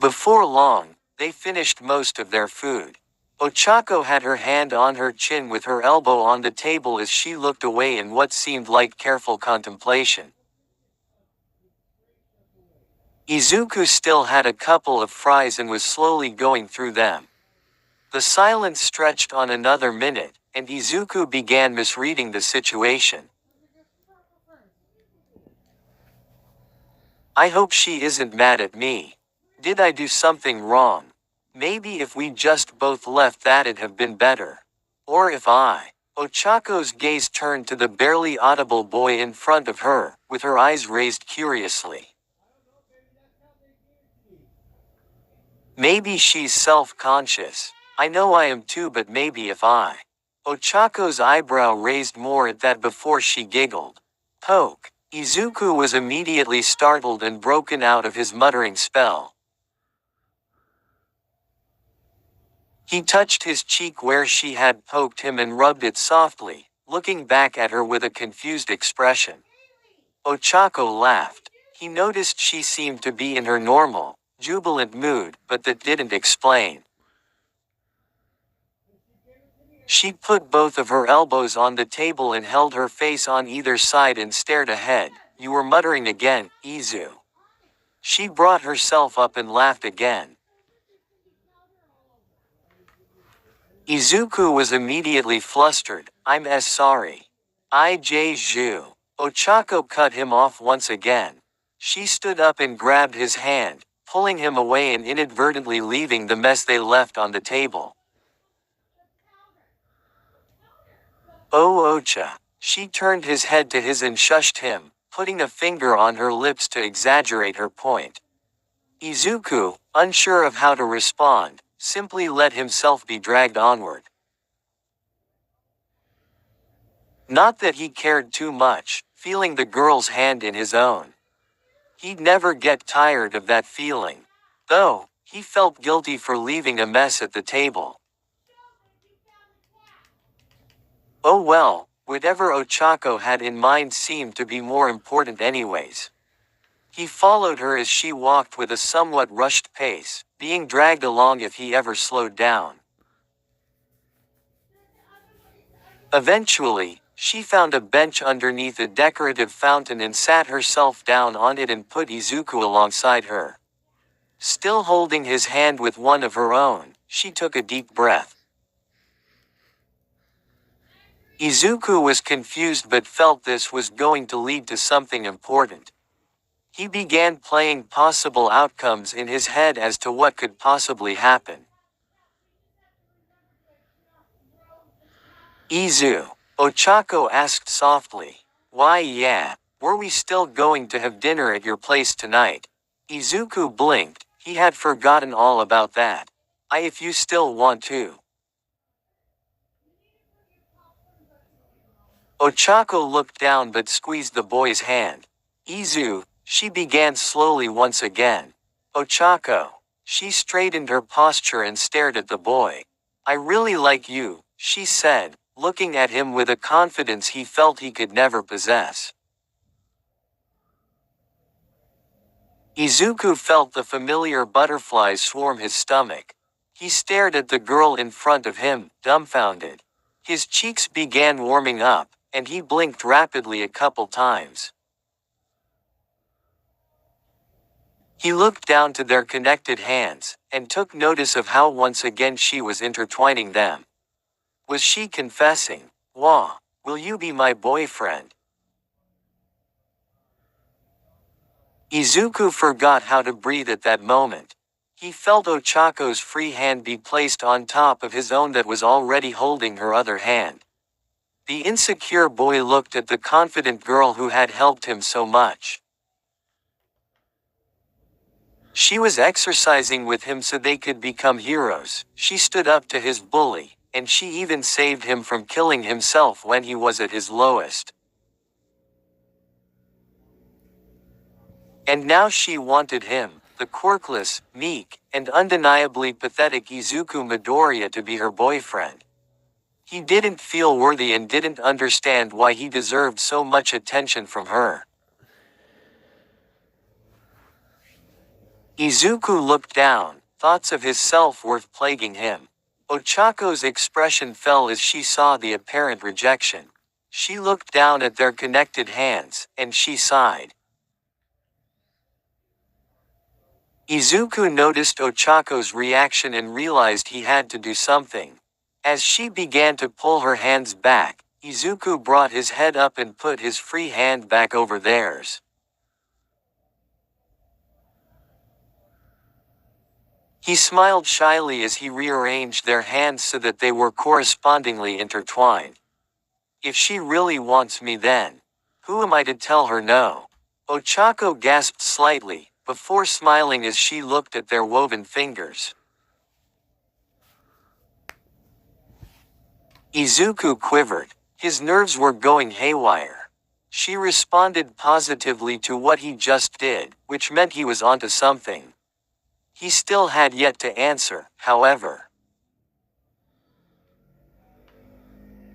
S1: Before long, they finished most of their food. Ochako had her hand on her chin with her elbow on the table as she looked away in what seemed like careful contemplation. Izuku still had a couple of fries and was slowly going through them. The silence stretched on another minute, and Izuku began misreading the situation. I hope she isn't mad at me. Did I do something wrong? Maybe if we just both left that'd have been better. Or if I. Ochako's gaze turned to the barely audible boy in front of her, with her eyes raised curiously. Maybe she's self-conscious. I know I am too, but maybe if I. Ochako's eyebrow raised more at that before she giggled. Poke. Izuku was immediately startled and broken out of his muttering spell. He touched his cheek where she had poked him and rubbed it softly, looking back at her with a confused expression. Ochako laughed. He noticed she seemed to be in her normal, jubilant mood, but that didn't explain. She put both of her elbows on the table and held her face on either side and stared ahead. You were muttering again, Izu. She brought herself up and laughed again. Izuku was immediately flustered. I'm sorry. Iju. Ochako cut him off once again. She stood up and grabbed his hand, pulling him away and inadvertently leaving the mess they left on the table. Oh Ocha. She turned his head to his and shushed him, putting a finger on her lips to exaggerate her point. Izuku, unsure of how to respond, simply let himself be dragged onward. Not that he cared too much, feeling the girl's hand in his own. He'd never get tired of that feeling. Though, he felt guilty for leaving a mess at the table. Oh well, whatever Ochako had in mind seemed to be more important anyways. He followed her as she walked with a somewhat rushed pace, being dragged along if he ever slowed down. Eventually, she found a bench underneath a decorative fountain and sat herself down on it and put Izuku alongside her. Still holding his hand with one of her own, she took a deep breath. Izuku was confused but felt this was going to lead to something important. He began playing possible outcomes in his head as to what could possibly happen. Izu, Ochako asked softly. Why yeah, were we still going to have dinner at your place tonight? Izuku blinked, he had forgotten all about that. If you still want to. Ochako looked down but squeezed the boy's hand. Izu, she began slowly once again. Ochako. She straightened her posture and stared at the boy. I really like you, she said, looking at him with a confidence he felt he could never possess. Izuku felt the familiar butterflies swarm his stomach. He stared at the girl in front of him, dumbfounded. His cheeks began warming up, and he blinked rapidly a couple times. He looked down to their connected hands, and took notice of how once again she was intertwining them. Was she confessing? Wah, will you be my boyfriend? Izuku forgot how to breathe at that moment. He felt Ochako's free hand be placed on top of his own that was already holding her other hand. The insecure boy looked at the confident girl who had helped him so much. She was exercising with him so they could become heroes. She stood up to his bully, and she even saved him from killing himself when he was at his lowest. And now she wanted him, the quirkless, meek, and undeniably pathetic Izuku Midoriya to be her boyfriend. He didn't feel worthy and didn't understand why he deserved so much attention from her. Izuku looked down, thoughts of his self-worth plaguing him. Ochako's expression fell as she saw the apparent rejection. She looked down at their connected hands, and she sighed. Izuku noticed Ochako's reaction and realized he had to do something. As she began to pull her hands back, Izuku brought his head up and put his free hand back over theirs. He smiled shyly as he rearranged their hands so that they were correspondingly intertwined. If she really wants me then, who am I to tell her no? Ochako gasped slightly, before smiling as she looked at their woven fingers. Izuku quivered. His nerves were going haywire. She responded positively to what he just did, which meant he was onto something. He still had yet to answer, however.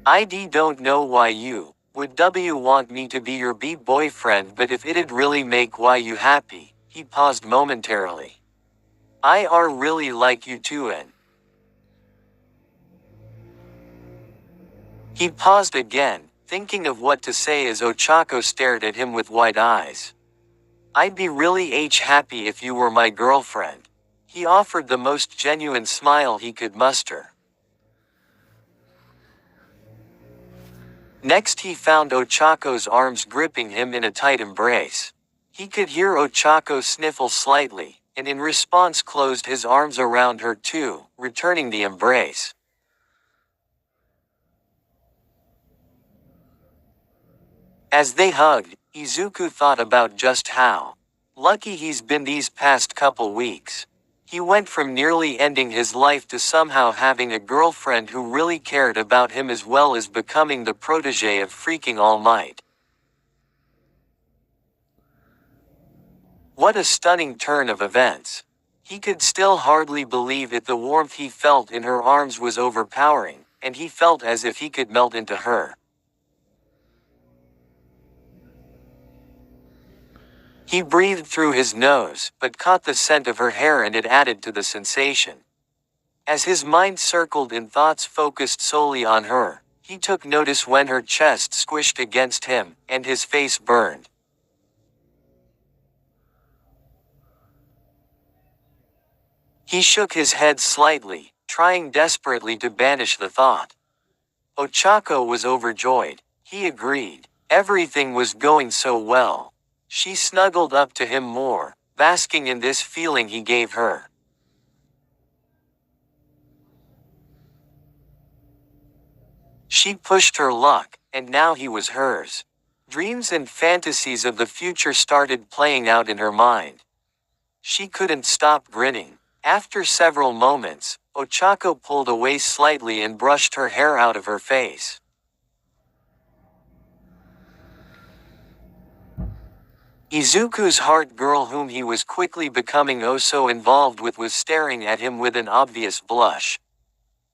S1: I don't know why you would want me to be your boyfriend, but if it'd really make you happy. He paused momentarily. I really like you too and. He paused again, thinking of what to say as Ochako stared at him with wide eyes. I'd be really happy if you were my girlfriend. He offered the most genuine smile he could muster. Next he found Ochako's arms gripping him in a tight embrace. He could hear Ochako sniffle slightly, and in response closed his arms around her too, returning the embrace. As they hugged, Izuku thought about just how lucky he's been these past couple weeks. He went from nearly ending his life to somehow having a girlfriend who really cared about him as well as becoming the protege of freaking All Might. What a stunning turn of events. He could still hardly believe it. The warmth he felt in her arms was overpowering, and he felt as if he could melt into her. He breathed through his nose, but caught the scent of her hair and it added to the sensation. As his mind circled and thoughts focused solely on her, he took notice when her chest squished against him, and his face burned. He shook his head slightly, trying desperately to banish the thought. Ochako was overjoyed. He agreed. Everything was going so well. She snuggled up to him more, basking in this feeling he gave her. She pushed her luck, and now he was hers. Dreams and fantasies of the future started playing out in her mind. She couldn't stop grinning. After several moments, Ochako pulled away slightly and brushed her hair out of her face. Izuku's heart girl, whom he was quickly becoming oh so involved with, was staring at him with an obvious blush.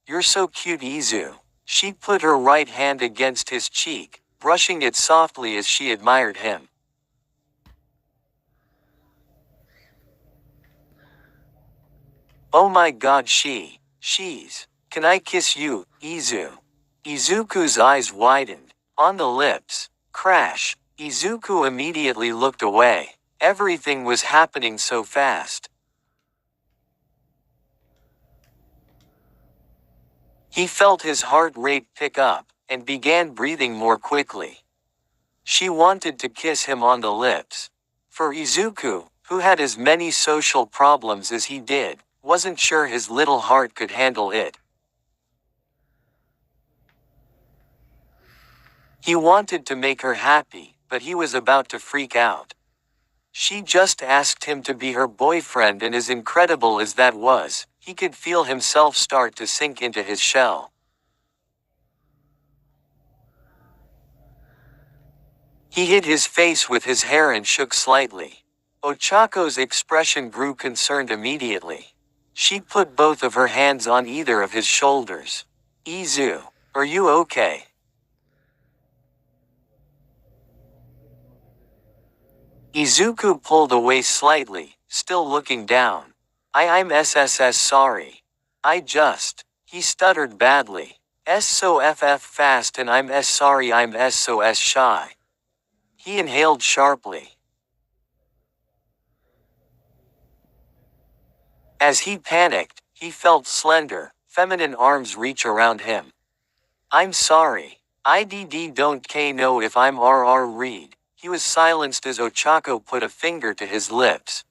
S1: You're so cute, Izu. She put her right hand against his cheek, brushing it softly as she admired him. Oh my god, she's. Can I kiss you, Izu? Izuku's eyes widened. On the lips. Crash. Izuku immediately looked away. Everything was happening so fast. He felt his heart rate pick up, and began breathing more quickly. She wanted to kiss him on the lips. For Izuku, who had as many social problems as he did, wasn't sure his little heart could handle it. He wanted to make her happy, but he was about to freak out. She just asked him to be her boyfriend, and as incredible as that was, he could feel himself start to sink into his shell. He hid his face with his hair and shook slightly. Ochako's expression grew concerned immediately. She put both of her hands on either of his shoulders. Izu, are you okay? Izuku pulled away slightly, still looking down. I'm SSS sorry. He stuttered badly. S so FF fast and I'm S sorry I'm S so S shy. He inhaled sharply. As he panicked, he felt slender, feminine arms reach around him. I'm sorry. IDD don't know if I'm RR read. He was silenced as Ochako put a finger to his lips.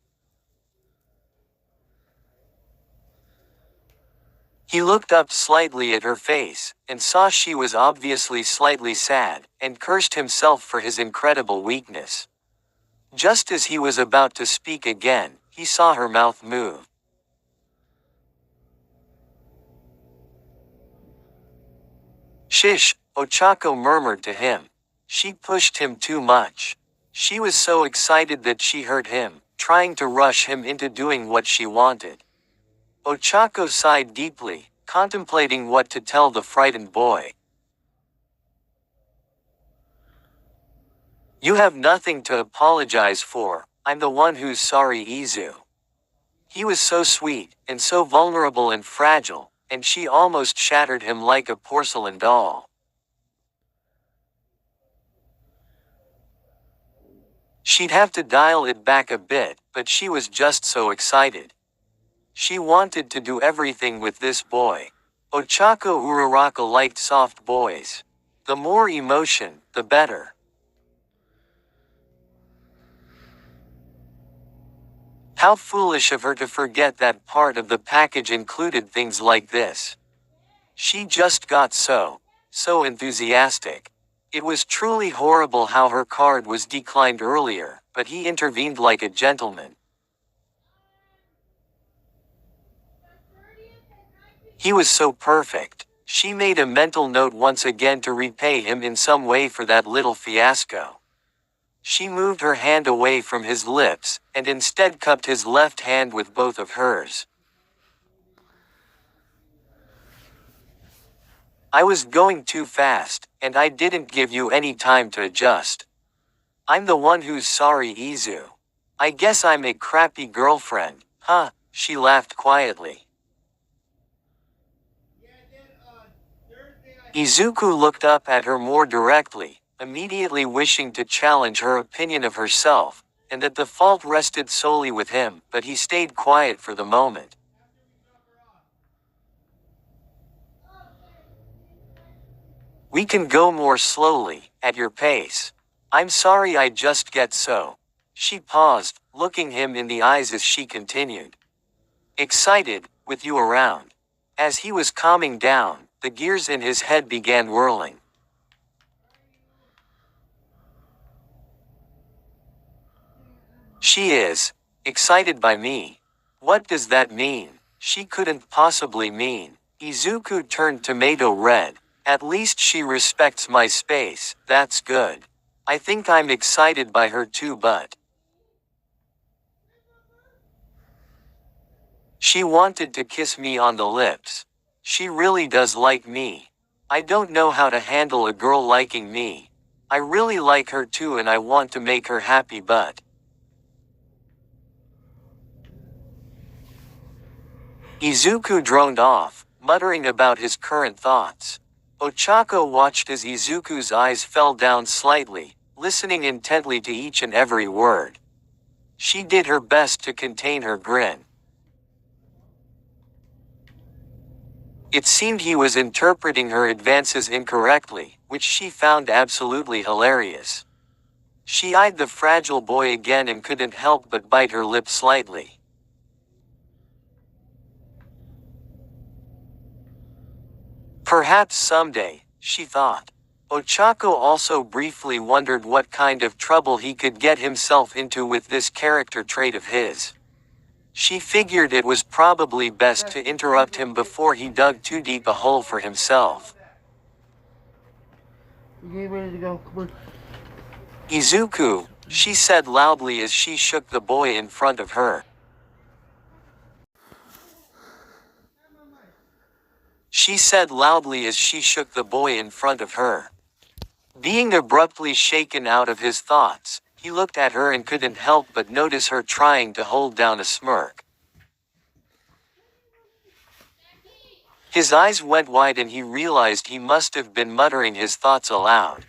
S1: He looked up slightly at her face, and saw she was obviously slightly sad, and cursed himself for his incredible weakness. Just as he was about to speak again, he saw her mouth move. Shish, Ochako murmured to him. She pushed him too much. She was so excited that she hurt him, trying to rush him into doing what she wanted. Ochako sighed deeply, contemplating what to tell the frightened boy. You have nothing to apologize for, I'm the one who's sorry Izu. He was so sweet, and so vulnerable and fragile, and she almost shattered him like a porcelain doll. She'd have to dial it back a bit, but she was just so excited. She wanted to do everything with this boy. Ochako Uraraka liked soft boys. The more emotion, the better. How foolish of her to forget that part of the package included things like this. She just got so enthusiastic. It was truly horrible how her card was declined earlier, but he intervened like a gentleman. He was so perfect. She made a mental note once again to repay him in some way for that little fiasco. She moved her hand away from his lips, and instead cupped his left hand with both of hers. I was going too fast, and I didn't give you any time to adjust. I'm the one who's sorry Izu. I guess I'm a crappy girlfriend, huh? She laughed quietly. Izuku looked up at her more directly, immediately wishing to challenge her opinion of herself, and that the fault rested solely with him, but he stayed quiet for the moment. We can go more slowly, at your pace. I'm sorry I just get so. She paused, looking him in the eyes as she continued. Excited, with you around. As he was calming down, the gears in his head began whirling. She is excited by me. What does that mean? She couldn't possibly mean. Izuku turned tomato red. At least she respects my space, that's good. I think I'm excited by her too, but she wanted to kiss me on the lips. She really does like me. I don't know how to handle a girl liking me. I really like her too and I want to make her happy, but Izuku droned off, muttering about his current thoughts. Ochako watched as Izuku's eyes fell down slightly, listening intently to each and every word. She did her best to contain her grin. It seemed he was interpreting her advances incorrectly, which she found absolutely hilarious. She eyed the fragile boy again and couldn't help but bite her lip slightly. Perhaps someday, she thought. Ochako also briefly wondered what kind of trouble he could get himself into with this character trait of his. She figured it was probably best to interrupt him before he dug too deep a hole for himself.
S3: You ready to go? Come on.
S1: Izuku, she said loudly as she shook the boy in front of her. She said loudly as she shook the boy in front of her. Being abruptly shaken out of his thoughts, he looked at her and couldn't help but notice her trying to hold down a smirk. His eyes went wide and he realized he must have been muttering his thoughts aloud.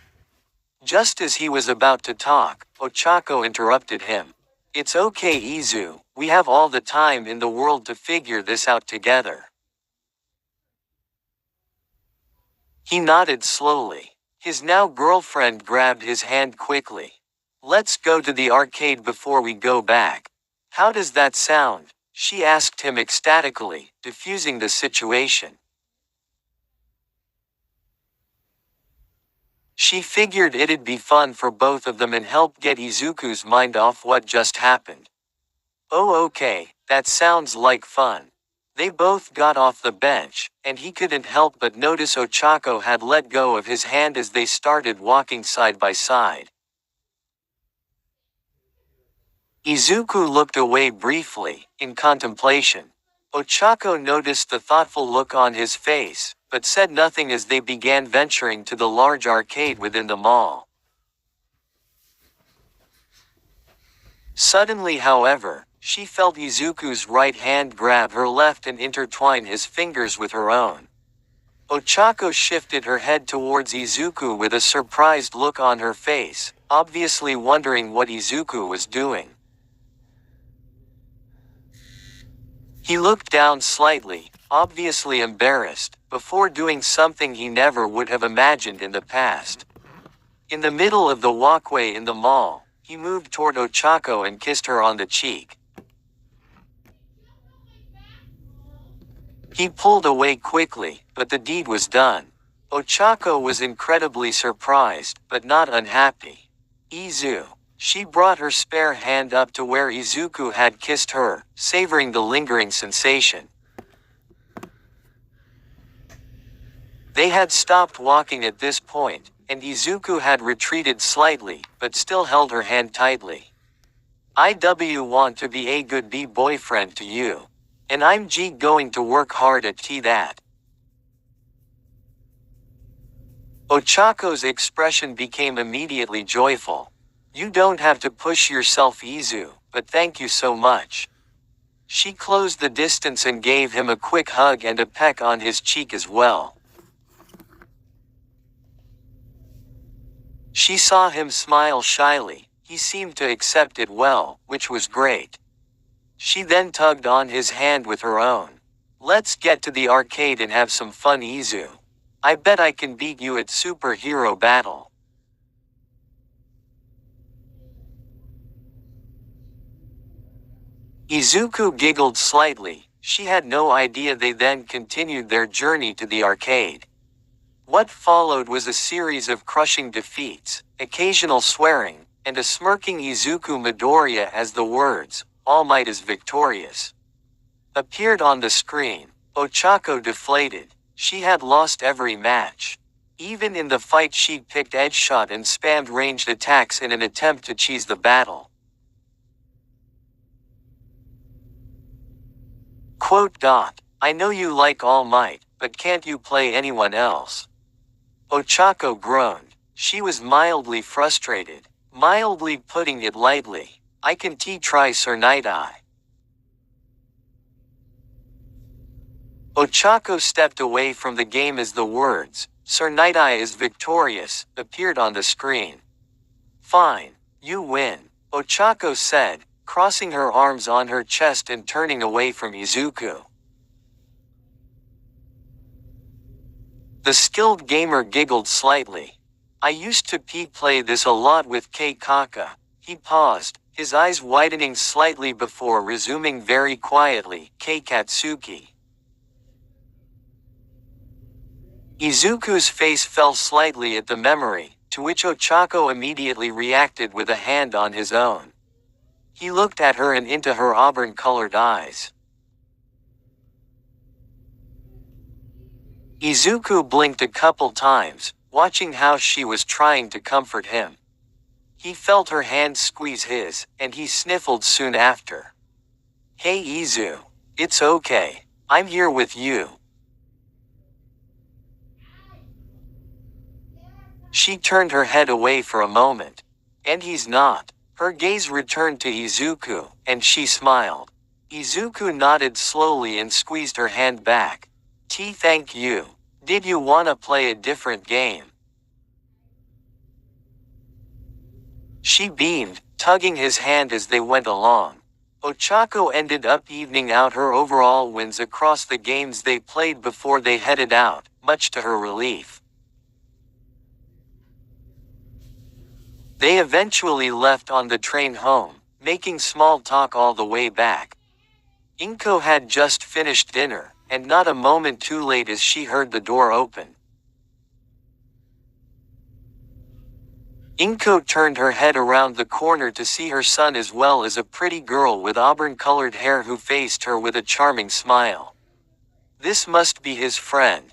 S1: Just as he was about to talk, Ochako interrupted him. "It's okay, Izu, we have all the time in the world to figure this out together." He nodded slowly. His now girlfriend grabbed his hand quickly. "Let's go to the arcade before we go back." "How does that sound?" she asked him ecstatically, diffusing the situation. She figured it'd be fun for both of them and help get Izuku's mind off what just happened. "Oh okay, that sounds like fun." They both got off the bench, and he couldn't help but notice Ochako had let go of his hand as they started walking side by side. Izuku looked away briefly, in contemplation. Ochako noticed the thoughtful look on his face, but said nothing as they began venturing to the large arcade within the mall. Suddenly, however, she felt Izuku's right hand grab her left and intertwine his fingers with her own. Ochako shifted her head towards Izuku with a surprised look on her face, obviously wondering what Izuku was doing. He looked down slightly, obviously embarrassed, before doing something he never would have imagined in the past. In the middle of the walkway in the mall, he moved toward Ochako and kissed her on the cheek. He pulled away quickly, but the deed was done. Ochako was incredibly surprised, but not unhappy. "Izu." She brought her spare hand up to where Izuku had kissed her, savoring the lingering sensation. They had stopped walking at this point, and Izuku had retreated slightly, but still held her hand tightly. "I want to be a good boyfriend to you. And I'm going to work hard at that." Ochako's expression became immediately joyful. "You don't have to push yourself, Izu, but thank you so much." She closed the distance and gave him a quick hug and a peck on his cheek as well. She saw him smile shyly. He seemed to accept it well, which was great. She then tugged on his hand with her own. "Let's get to the arcade and have some fun, Izu. I bet I can beat you at superhero battle." Izuku giggled slightly. She had no idea they then continued their journey to the arcade. What followed was a series of crushing defeats, occasional swearing, and a smirking Izuku Midoriya as the words, "All Might is victorious," appeared on the screen. Ochako deflated. She had lost every match. Even in the fight she picked edge shot and spammed ranged attacks in an attempt to cheese the battle. "I know you like All Might, but can't you play anyone else?" Ochako groaned. She was mildly frustrated. Mildly putting it lightly. "I can try Sernaitai." Ochako stepped away from the game as the words, "Sernaitai is victorious," appeared on the screen. "Fine. You win," Ochako said, crossing her arms on her chest and turning away from Izuku. The skilled gamer giggled slightly. "I used to play this a lot with Kaka." He paused, his eyes widening slightly before resuming very quietly, "Katsuki." Izuku's face fell slightly at the memory, to which Ochako immediately reacted with a hand on his own. He looked at her and into her auburn-colored eyes. Izuku blinked a couple times, watching how she was trying to comfort him. He felt her hand squeeze his, and he sniffled soon after. Hey Izu. It's okay. I'm here with you. She turned her head away for a moment. And he's not. Her gaze returned to Izuku, and she smiled. Izuku nodded slowly and squeezed her hand back. Thank you. Did you wanna play a different game? She beamed, tugging his hand as they went along. Ochako ended up evening out her overall wins across the games they played before they headed out, much to her relief. They eventually left on the train home, making small talk all the way back. Inko had just finished dinner, and not a moment too late as she heard the door open. Inko turned her head around the corner to see her son as well as a pretty girl with auburn-colored hair who faced her with a charming smile. This must be his friend.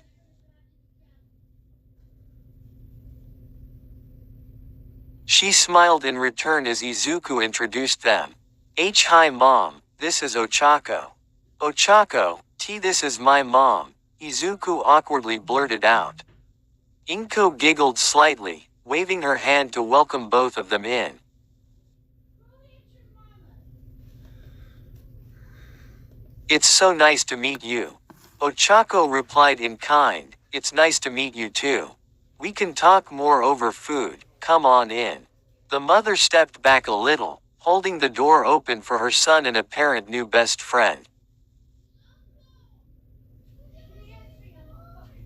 S1: She smiled in return as Izuku introduced them. Hi mom, this is Ochako. Ochako, this is my mom, Izuku awkwardly blurted out. Inko giggled slightly, waving her hand to welcome both of them in. It's so nice to meet you. Ochako replied in kind, it's nice to meet you too. We can talk more over food, come on in. The mother stepped back a little, holding the door open for her son and apparent new best friend.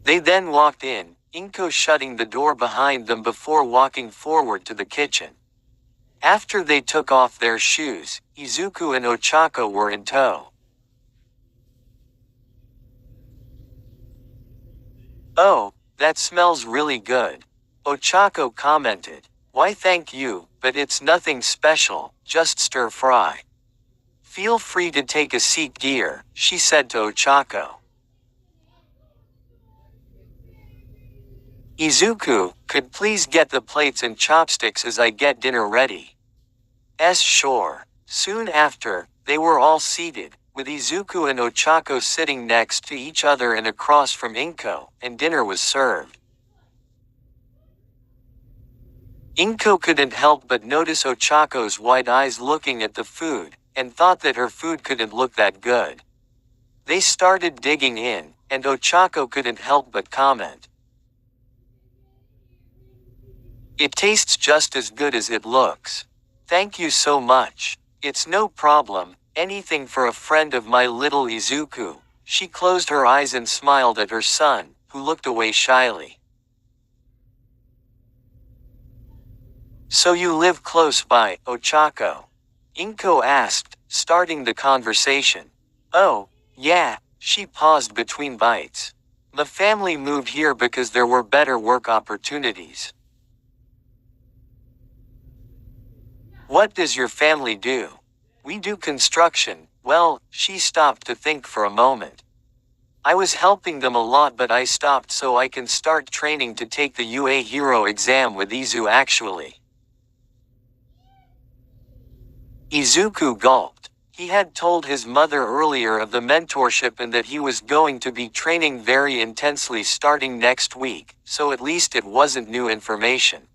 S1: They then walked in, Inko shutting the door behind them before walking forward to the kitchen. After they took off their shoes, Izuku and Ochako were in tow. Oh, that smells really good. Ochako commented. Why thank you, but it's nothing special, just stir fry. Feel free to take a seat dear, she said to Ochako. Izuku, could please get the plates and chopsticks as I get dinner ready. Sure. Soon after, they were all seated, with Izuku and Ochako sitting next to each other and across from Inko, and dinner was served. Inko couldn't help but notice Ochako's wide eyes looking at the food, and thought that her food couldn't look that good. They started digging in, and Ochako couldn't help but comment. It tastes just as good as it looks. Thank you so much. It's no problem, anything for a friend of my little Izuku. She closed her eyes and smiled at her son, who looked away shyly. So you live close by, Ochako? Inko asked, starting the conversation. Oh, yeah, she paused between bites. The family moved here because there were better work opportunities. What does your family do? We do construction. Well, she stopped to think for a moment. I was helping them a lot but I stopped so I can start training to take the UA Hero exam with Izu actually. Izuku gulped. He had told his mother earlier of the mentorship and that he was going to be training very intensely starting next week, so at least it wasn't new information.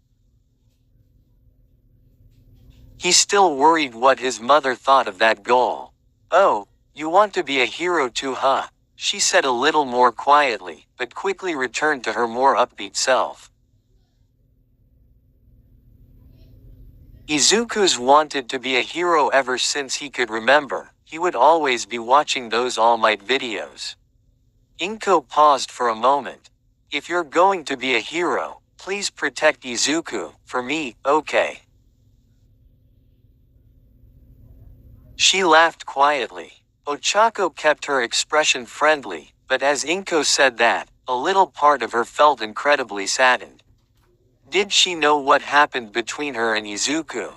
S1: He still worried what his mother thought of that goal. Oh, you want to be a hero too, huh? She said a little more quietly, but quickly returned to her more upbeat self. Izuku's wanted to be a hero ever since he could remember. He would always be watching those All Might videos. Inko paused for a moment. If you're going to be a hero, please protect Izuku, for me, okay? She laughed quietly. Ochako kept her expression friendly, but as Inko said that, a little part of her felt incredibly saddened. Did she know what happened between her and Izuku?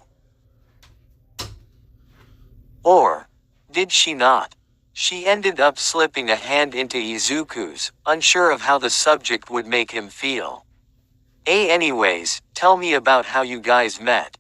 S1: Or did she not? She ended up slipping a hand into Izuku's, unsure of how the subject would make him feel. Anyways, tell me about how you guys met.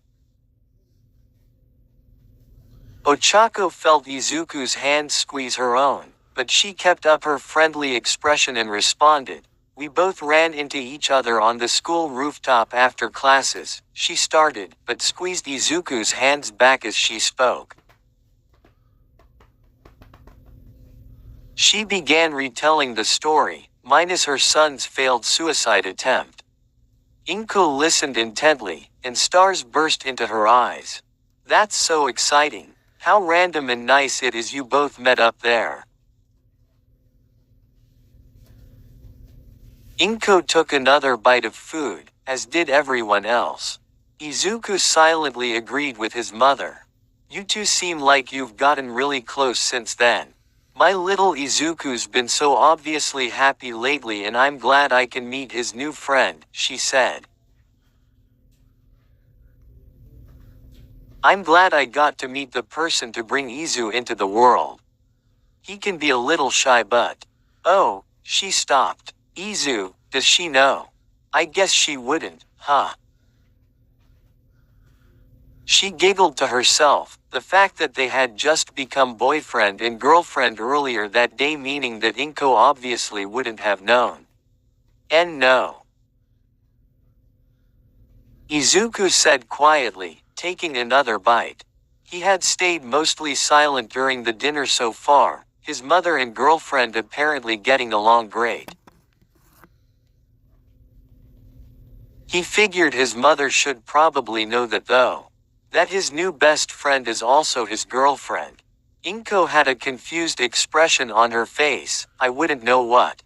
S1: Ochako felt Izuku's hand squeeze her own, but she kept up her friendly expression and responded. We both ran into each other on the school rooftop after classes, she started, but squeezed Izuku's hands back as she spoke. She began retelling the story, minus her son's failed suicide attempt. Inko listened intently, and stars burst into her eyes. That's so exciting. How random and nice it is you both met up there. Inko took another bite of food, as did everyone else. Izuku silently agreed with his mother. You two seem like you've gotten really close since then. My little Izuku's been so obviously happy lately and I'm glad I can meet his new friend, she said. I'm glad I got to meet the person to bring Izu into the world. He can be a little shy but... Oh, she stopped. Izu, does she know? I guess she wouldn't, huh? She giggled to herself, the fact that they had just become boyfriend and girlfriend earlier that day meaning that Inko obviously wouldn't have known. And no. Izuku said quietly, taking another bite. He had stayed mostly silent during the dinner so far, his mother and girlfriend apparently getting along great. He figured his mother should probably know that though. That his new best friend is also his girlfriend. Inko had a confused expression on her face, I wouldn't know what.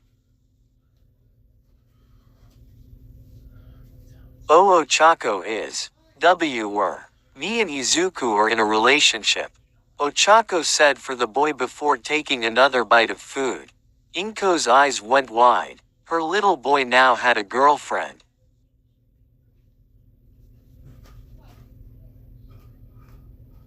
S1: Ochako is. Were. Me and Izuku are in a relationship. Ochako said for the boy before taking another bite of food. Inko's eyes went wide. Her little boy now had a girlfriend.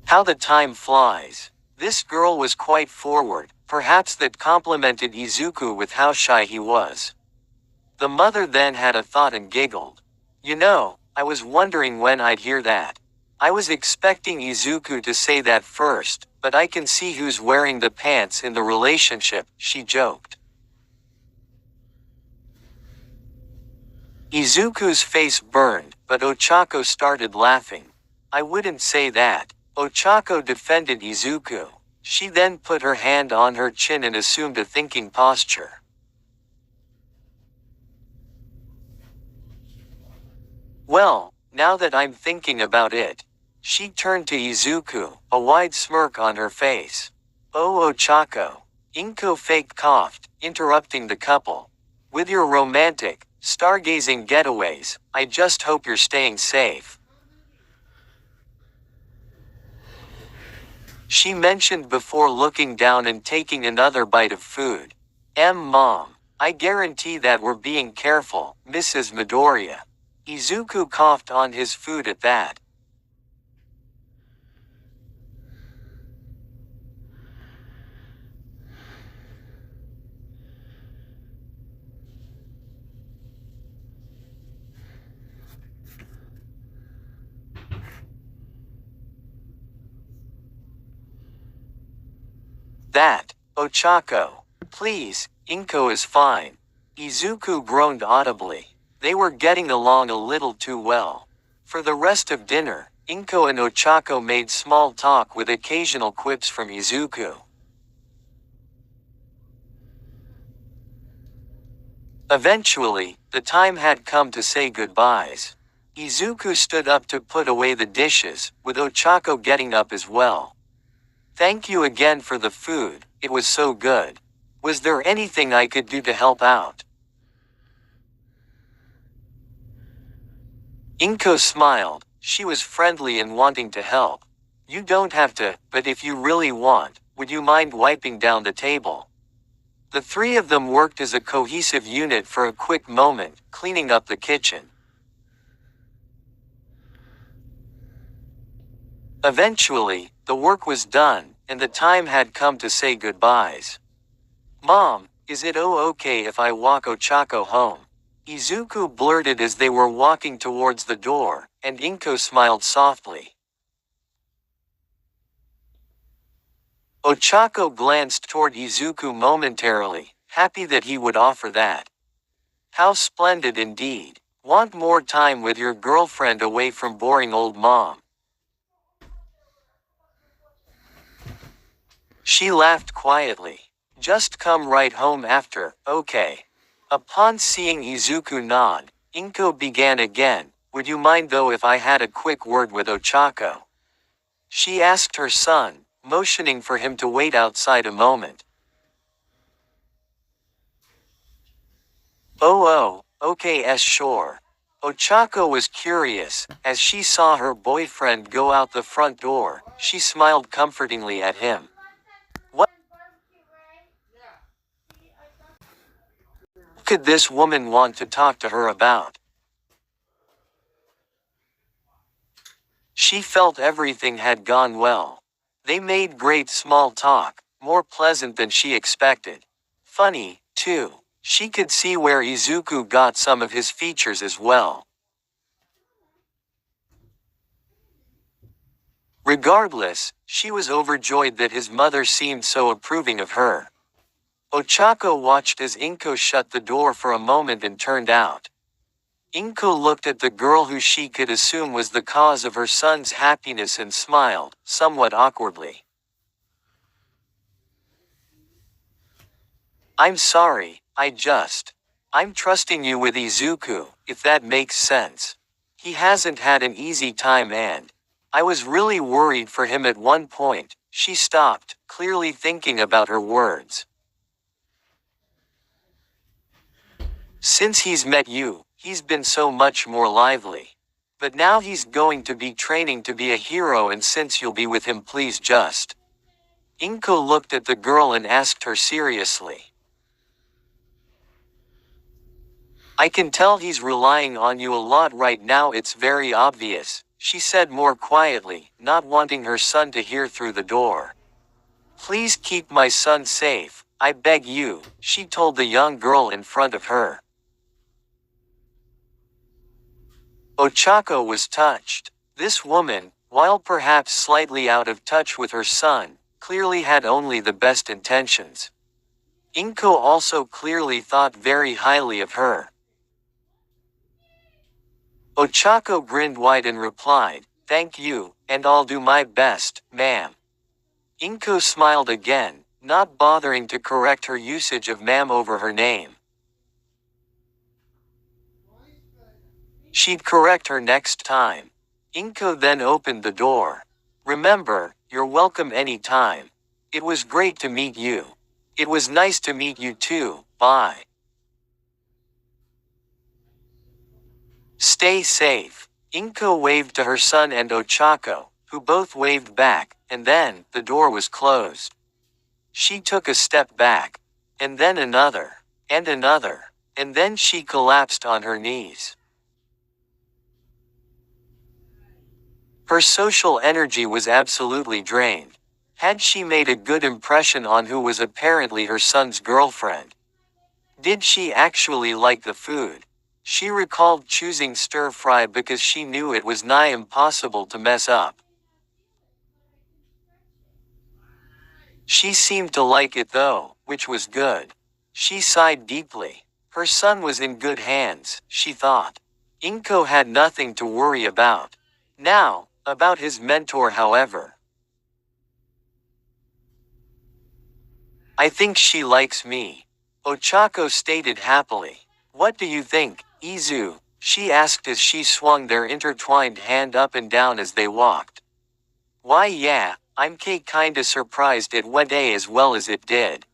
S1: How the time flies. This girl was quite forward, perhaps that complimented Izuku with how shy he was. The mother then had a thought and giggled. You know, I was wondering when I'd hear that. I was expecting Izuku to say that first, but I can see who's wearing the pants in the relationship, she joked. Izuku's face burned, but Ochako started laughing. I wouldn't say that. Ochako defended Izuku. She then put her hand on her chin and assumed a thinking posture. Well, now that I'm thinking about it. She turned to Izuku, a wide smirk on her face. Oh Ochako. Inko fake coughed, interrupting the couple. With your romantic, stargazing getaways, I just hope you're staying safe. She mentioned before looking down and taking another bite of food. Mom. I guarantee that we're being careful, Mrs. Midoriya. Izuku coughed on his food at that. That, Ochako. Please, Inko is fine. Izuku groaned audibly. They were getting along a little too well. For the rest of dinner, Inko and Ochako made small talk with occasional quips from Izuku. Eventually, the time had come to say goodbyes. Izuku stood up to put away the dishes, with Ochako getting up as well. Thank you again for the food, it was so good. Was there anything I could do to help out? Inko smiled, she was friendly and wanting to help. You don't have to, but if you really want, would you mind wiping down the table? The three of them worked as a cohesive unit for a quick moment, cleaning up the kitchen. Eventually, the work was done, and the time had come to say goodbyes. Mom, is it okay if I walk Ochako home? Izuku blurted as they were walking towards the door, and Inko smiled softly. Ochako glanced toward Izuku momentarily, happy that he would offer that. How splendid indeed. Want more time with your girlfriend away from boring old mom. She laughed quietly. Just come right home after, okay. Upon seeing Izuku nod, Inko began again, would you mind though if I had a quick word with Ochako? She asked her son, motioning for him to wait outside a moment. Oh, okay, sure. Ochako was curious. As she saw her boyfriend go out the front door, she smiled comfortingly at him. What could this woman want to talk to her about? She felt everything had gone well. They made great small talk, more pleasant than she expected. Funny, too. She could see where Izuku got some of his features as well. Regardless, she was overjoyed that his mother seemed so approving of her. Ochako watched as Inko shut the door for a moment and turned out. Inko looked at the girl who she could assume was the cause of her son's happiness and smiled, somewhat awkwardly. I'm sorry, I'm trusting you with Izuku, if that makes sense. He hasn't had an easy time and I was really worried for him at one point. She stopped, clearly thinking about her words. Since he's met you, he's been so much more lively. But now he's going to be training to be a hero, and since you'll be with him, please just. Inko looked at the girl and asked her seriously. I can tell he's relying on you a lot right now, it's very obvious, she said more quietly, not wanting her son to hear through the door. Please keep my son safe, I beg you, she told the young girl in front of her. Ochako was touched. This woman, while perhaps slightly out of touch with her son, clearly had only the best intentions. Inko also clearly thought very highly of her. Ochako grinned wide and replied, thank you, and I'll do my best, ma'am. Inko smiled again, not bothering to correct her usage of ma'am over her name. She'd correct her next time. Inko then opened the door. Remember, you're welcome anytime. It was great to meet you. It was nice to meet you too, bye. Stay safe. Inko waved to her son and Ochako, who both waved back, and then, the door was closed. She took a step back. And then another. And another. And then she collapsed on her knees. Her social energy was absolutely drained. Had she made a good impression on who was apparently her son's girlfriend? Did she actually like the food? She recalled choosing stir-fry because she knew it was nigh impossible to mess up. She seemed to like it though, which was good. She sighed deeply. Her son was in good hands, she thought. Inko had nothing to worry about. Now, about his mentor, however. I think she likes me. Ochako stated happily. What do you think, Izu? She asked as she swung their intertwined hand up and down as they walked. Why yeah, I'm kinda surprised it went as well as it did.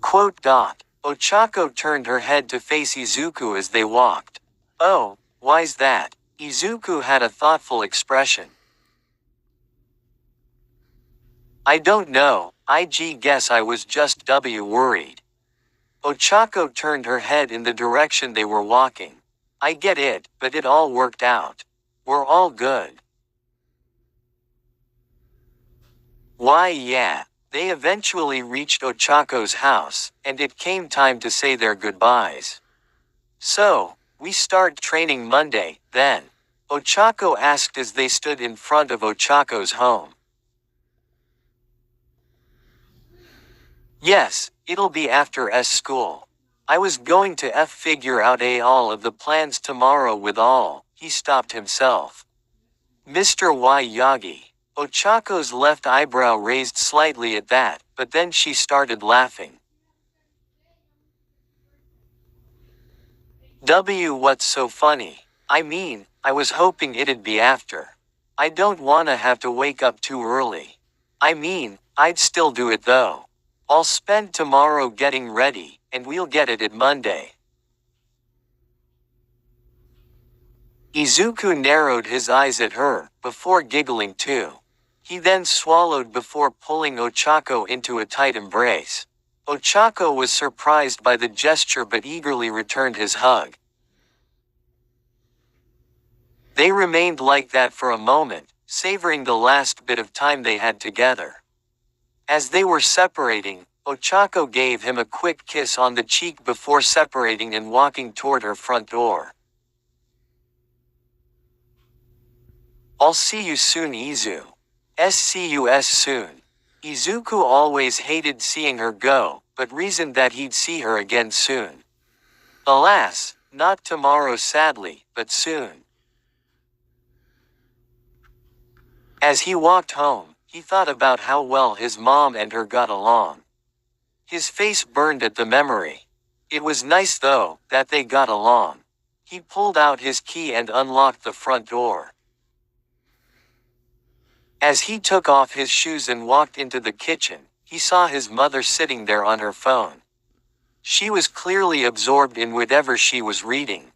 S1: Quote dot. Ochako turned her head to face Izuku as they walked. Oh, why's that? Izuku had a thoughtful expression. I don't know, guess I was just worried. Ochako turned her head in the direction they were walking. I get it, but it all worked out. We're all good. Why yeah. They eventually reached Ochako's house, and it came time to say their goodbyes. So, we start training Monday, then. Ochako asked as they stood in front of Ochako's home. Yes, it'll be after school. I was going to figure out all of the plans tomorrow with all, he stopped himself. Mr. Yagi. Ochako's left eyebrow raised slightly at that, but then she started laughing. What's so funny? I mean, I was hoping it'd be after. I don't wanna have to wake up too early. I mean, I'd still do it though. I'll spend tomorrow getting ready, and we'll get it at Monday. Izuku narrowed his eyes at her, before giggling too. He then swallowed before pulling Ochako into a tight embrace. Ochako was surprised by the gesture but eagerly returned his hug. They remained like that for a moment, savoring the last bit of time they had together. As they were separating, Ochako gave him a quick kiss on the cheek before separating and walking toward her front door. I'll see you soon, Izu. See you soon. Izuku always hated seeing her go, but reasoned that he'd see her again soon. Alas, not tomorrow sadly, but soon. As he walked home, he thought about how well his mom and her got along. His face burned at the memory. It was nice though, that they got along. He pulled out his key and unlocked the front door. As he took off his shoes and walked into the kitchen, he saw his mother sitting there on her phone. She was clearly absorbed in whatever she was reading.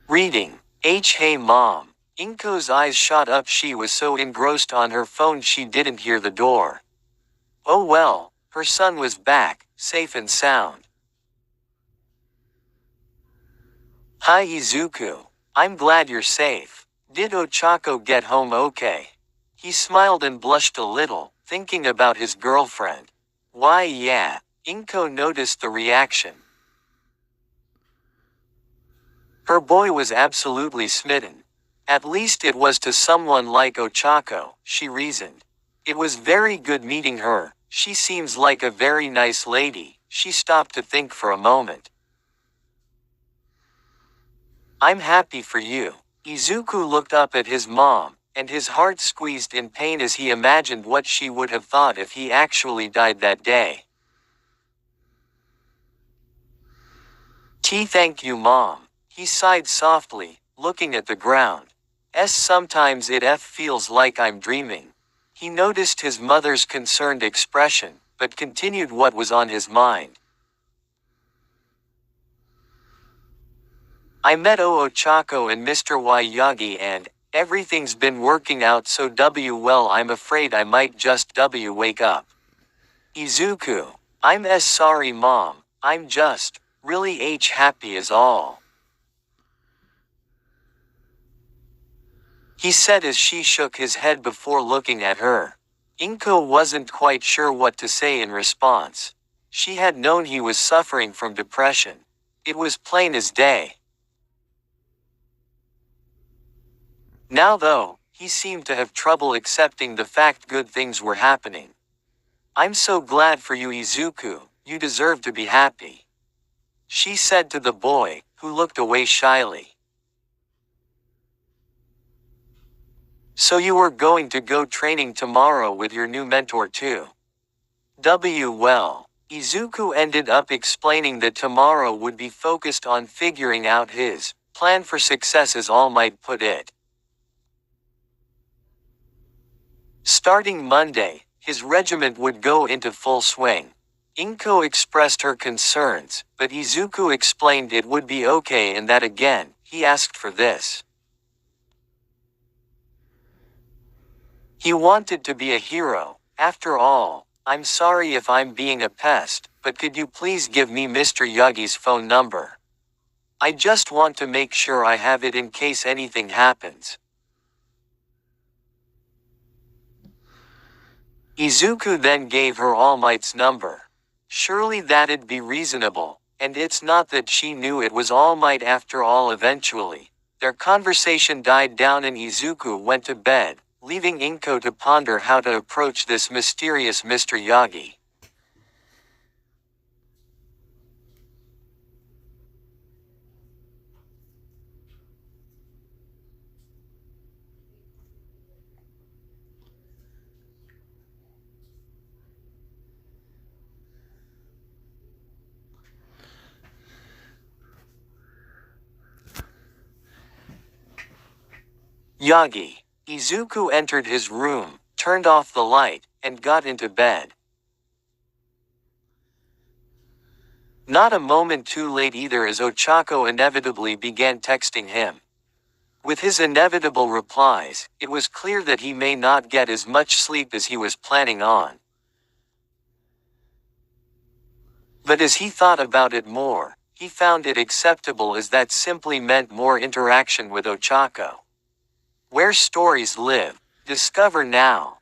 S1: Reading. Hey mom. Inko's eyes shot up. She was so engrossed on her phone she didn't hear the door. Oh well, her son was back, safe and sound. Hi Izuku. I'm glad you're safe. Did Ochako get home okay? He smiled and blushed a little, thinking about his girlfriend. Why yeah. Inko noticed the reaction. Her boy was absolutely smitten. At least it was to someone like Ochako, she reasoned. It was very good meeting her, she seems like a very nice lady. She stopped to think for a moment. I'm happy for you. Izuku looked up at his mom, and his heart squeezed in pain as he imagined what she would have thought if he actually died that day. Thank you mom. He sighed softly, looking at the ground. Sometimes it feels like I'm dreaming. He noticed his mother's concerned expression, but continued what was on his mind. I met Ochako and Mr. Yagi and everything's been working out so well I'm afraid I might just wake up. Izuku. I'm sorry mom, I'm just really happy as all. He said as she shook his head before looking at her. Inko wasn't quite sure what to say in response. She had known he was suffering from depression. It was plain as day. Now though, he seemed to have trouble accepting the fact good things were happening. I'm so glad for you Izuku, you deserve to be happy. She said to the boy, who looked away shyly. So you were going to go training tomorrow with your new mentor too? Well, Izuku ended up explaining that tomorrow would be focused on figuring out his plan for success, as All Might put it. Starting Monday, his regiment would go into full swing. Inko expressed her concerns, but Izuku explained it would be okay and that again, he asked for this. He wanted to be a hero. After all, I'm sorry if I'm being a pest, but could you please give me Mr. Yagi's phone number? I just want to make sure I have it in case anything happens. Izuku then gave her All Might's number. Surely that'd be reasonable, and it's not that she knew it was All Might after all. Eventually, their conversation died down and Izuku went to bed, leaving Inko to ponder how to approach this mysterious Mr. Yagi. Yagi. Izuku entered his room, turned off the light, and got into bed. Not a moment too late either, as Ochako inevitably began texting him. With his inevitable replies, it was clear that he may not get as much sleep as he was planning on. But as he thought about it more, he found it acceptable, as that simply meant more interaction with Ochako. Where stories live. Discover now.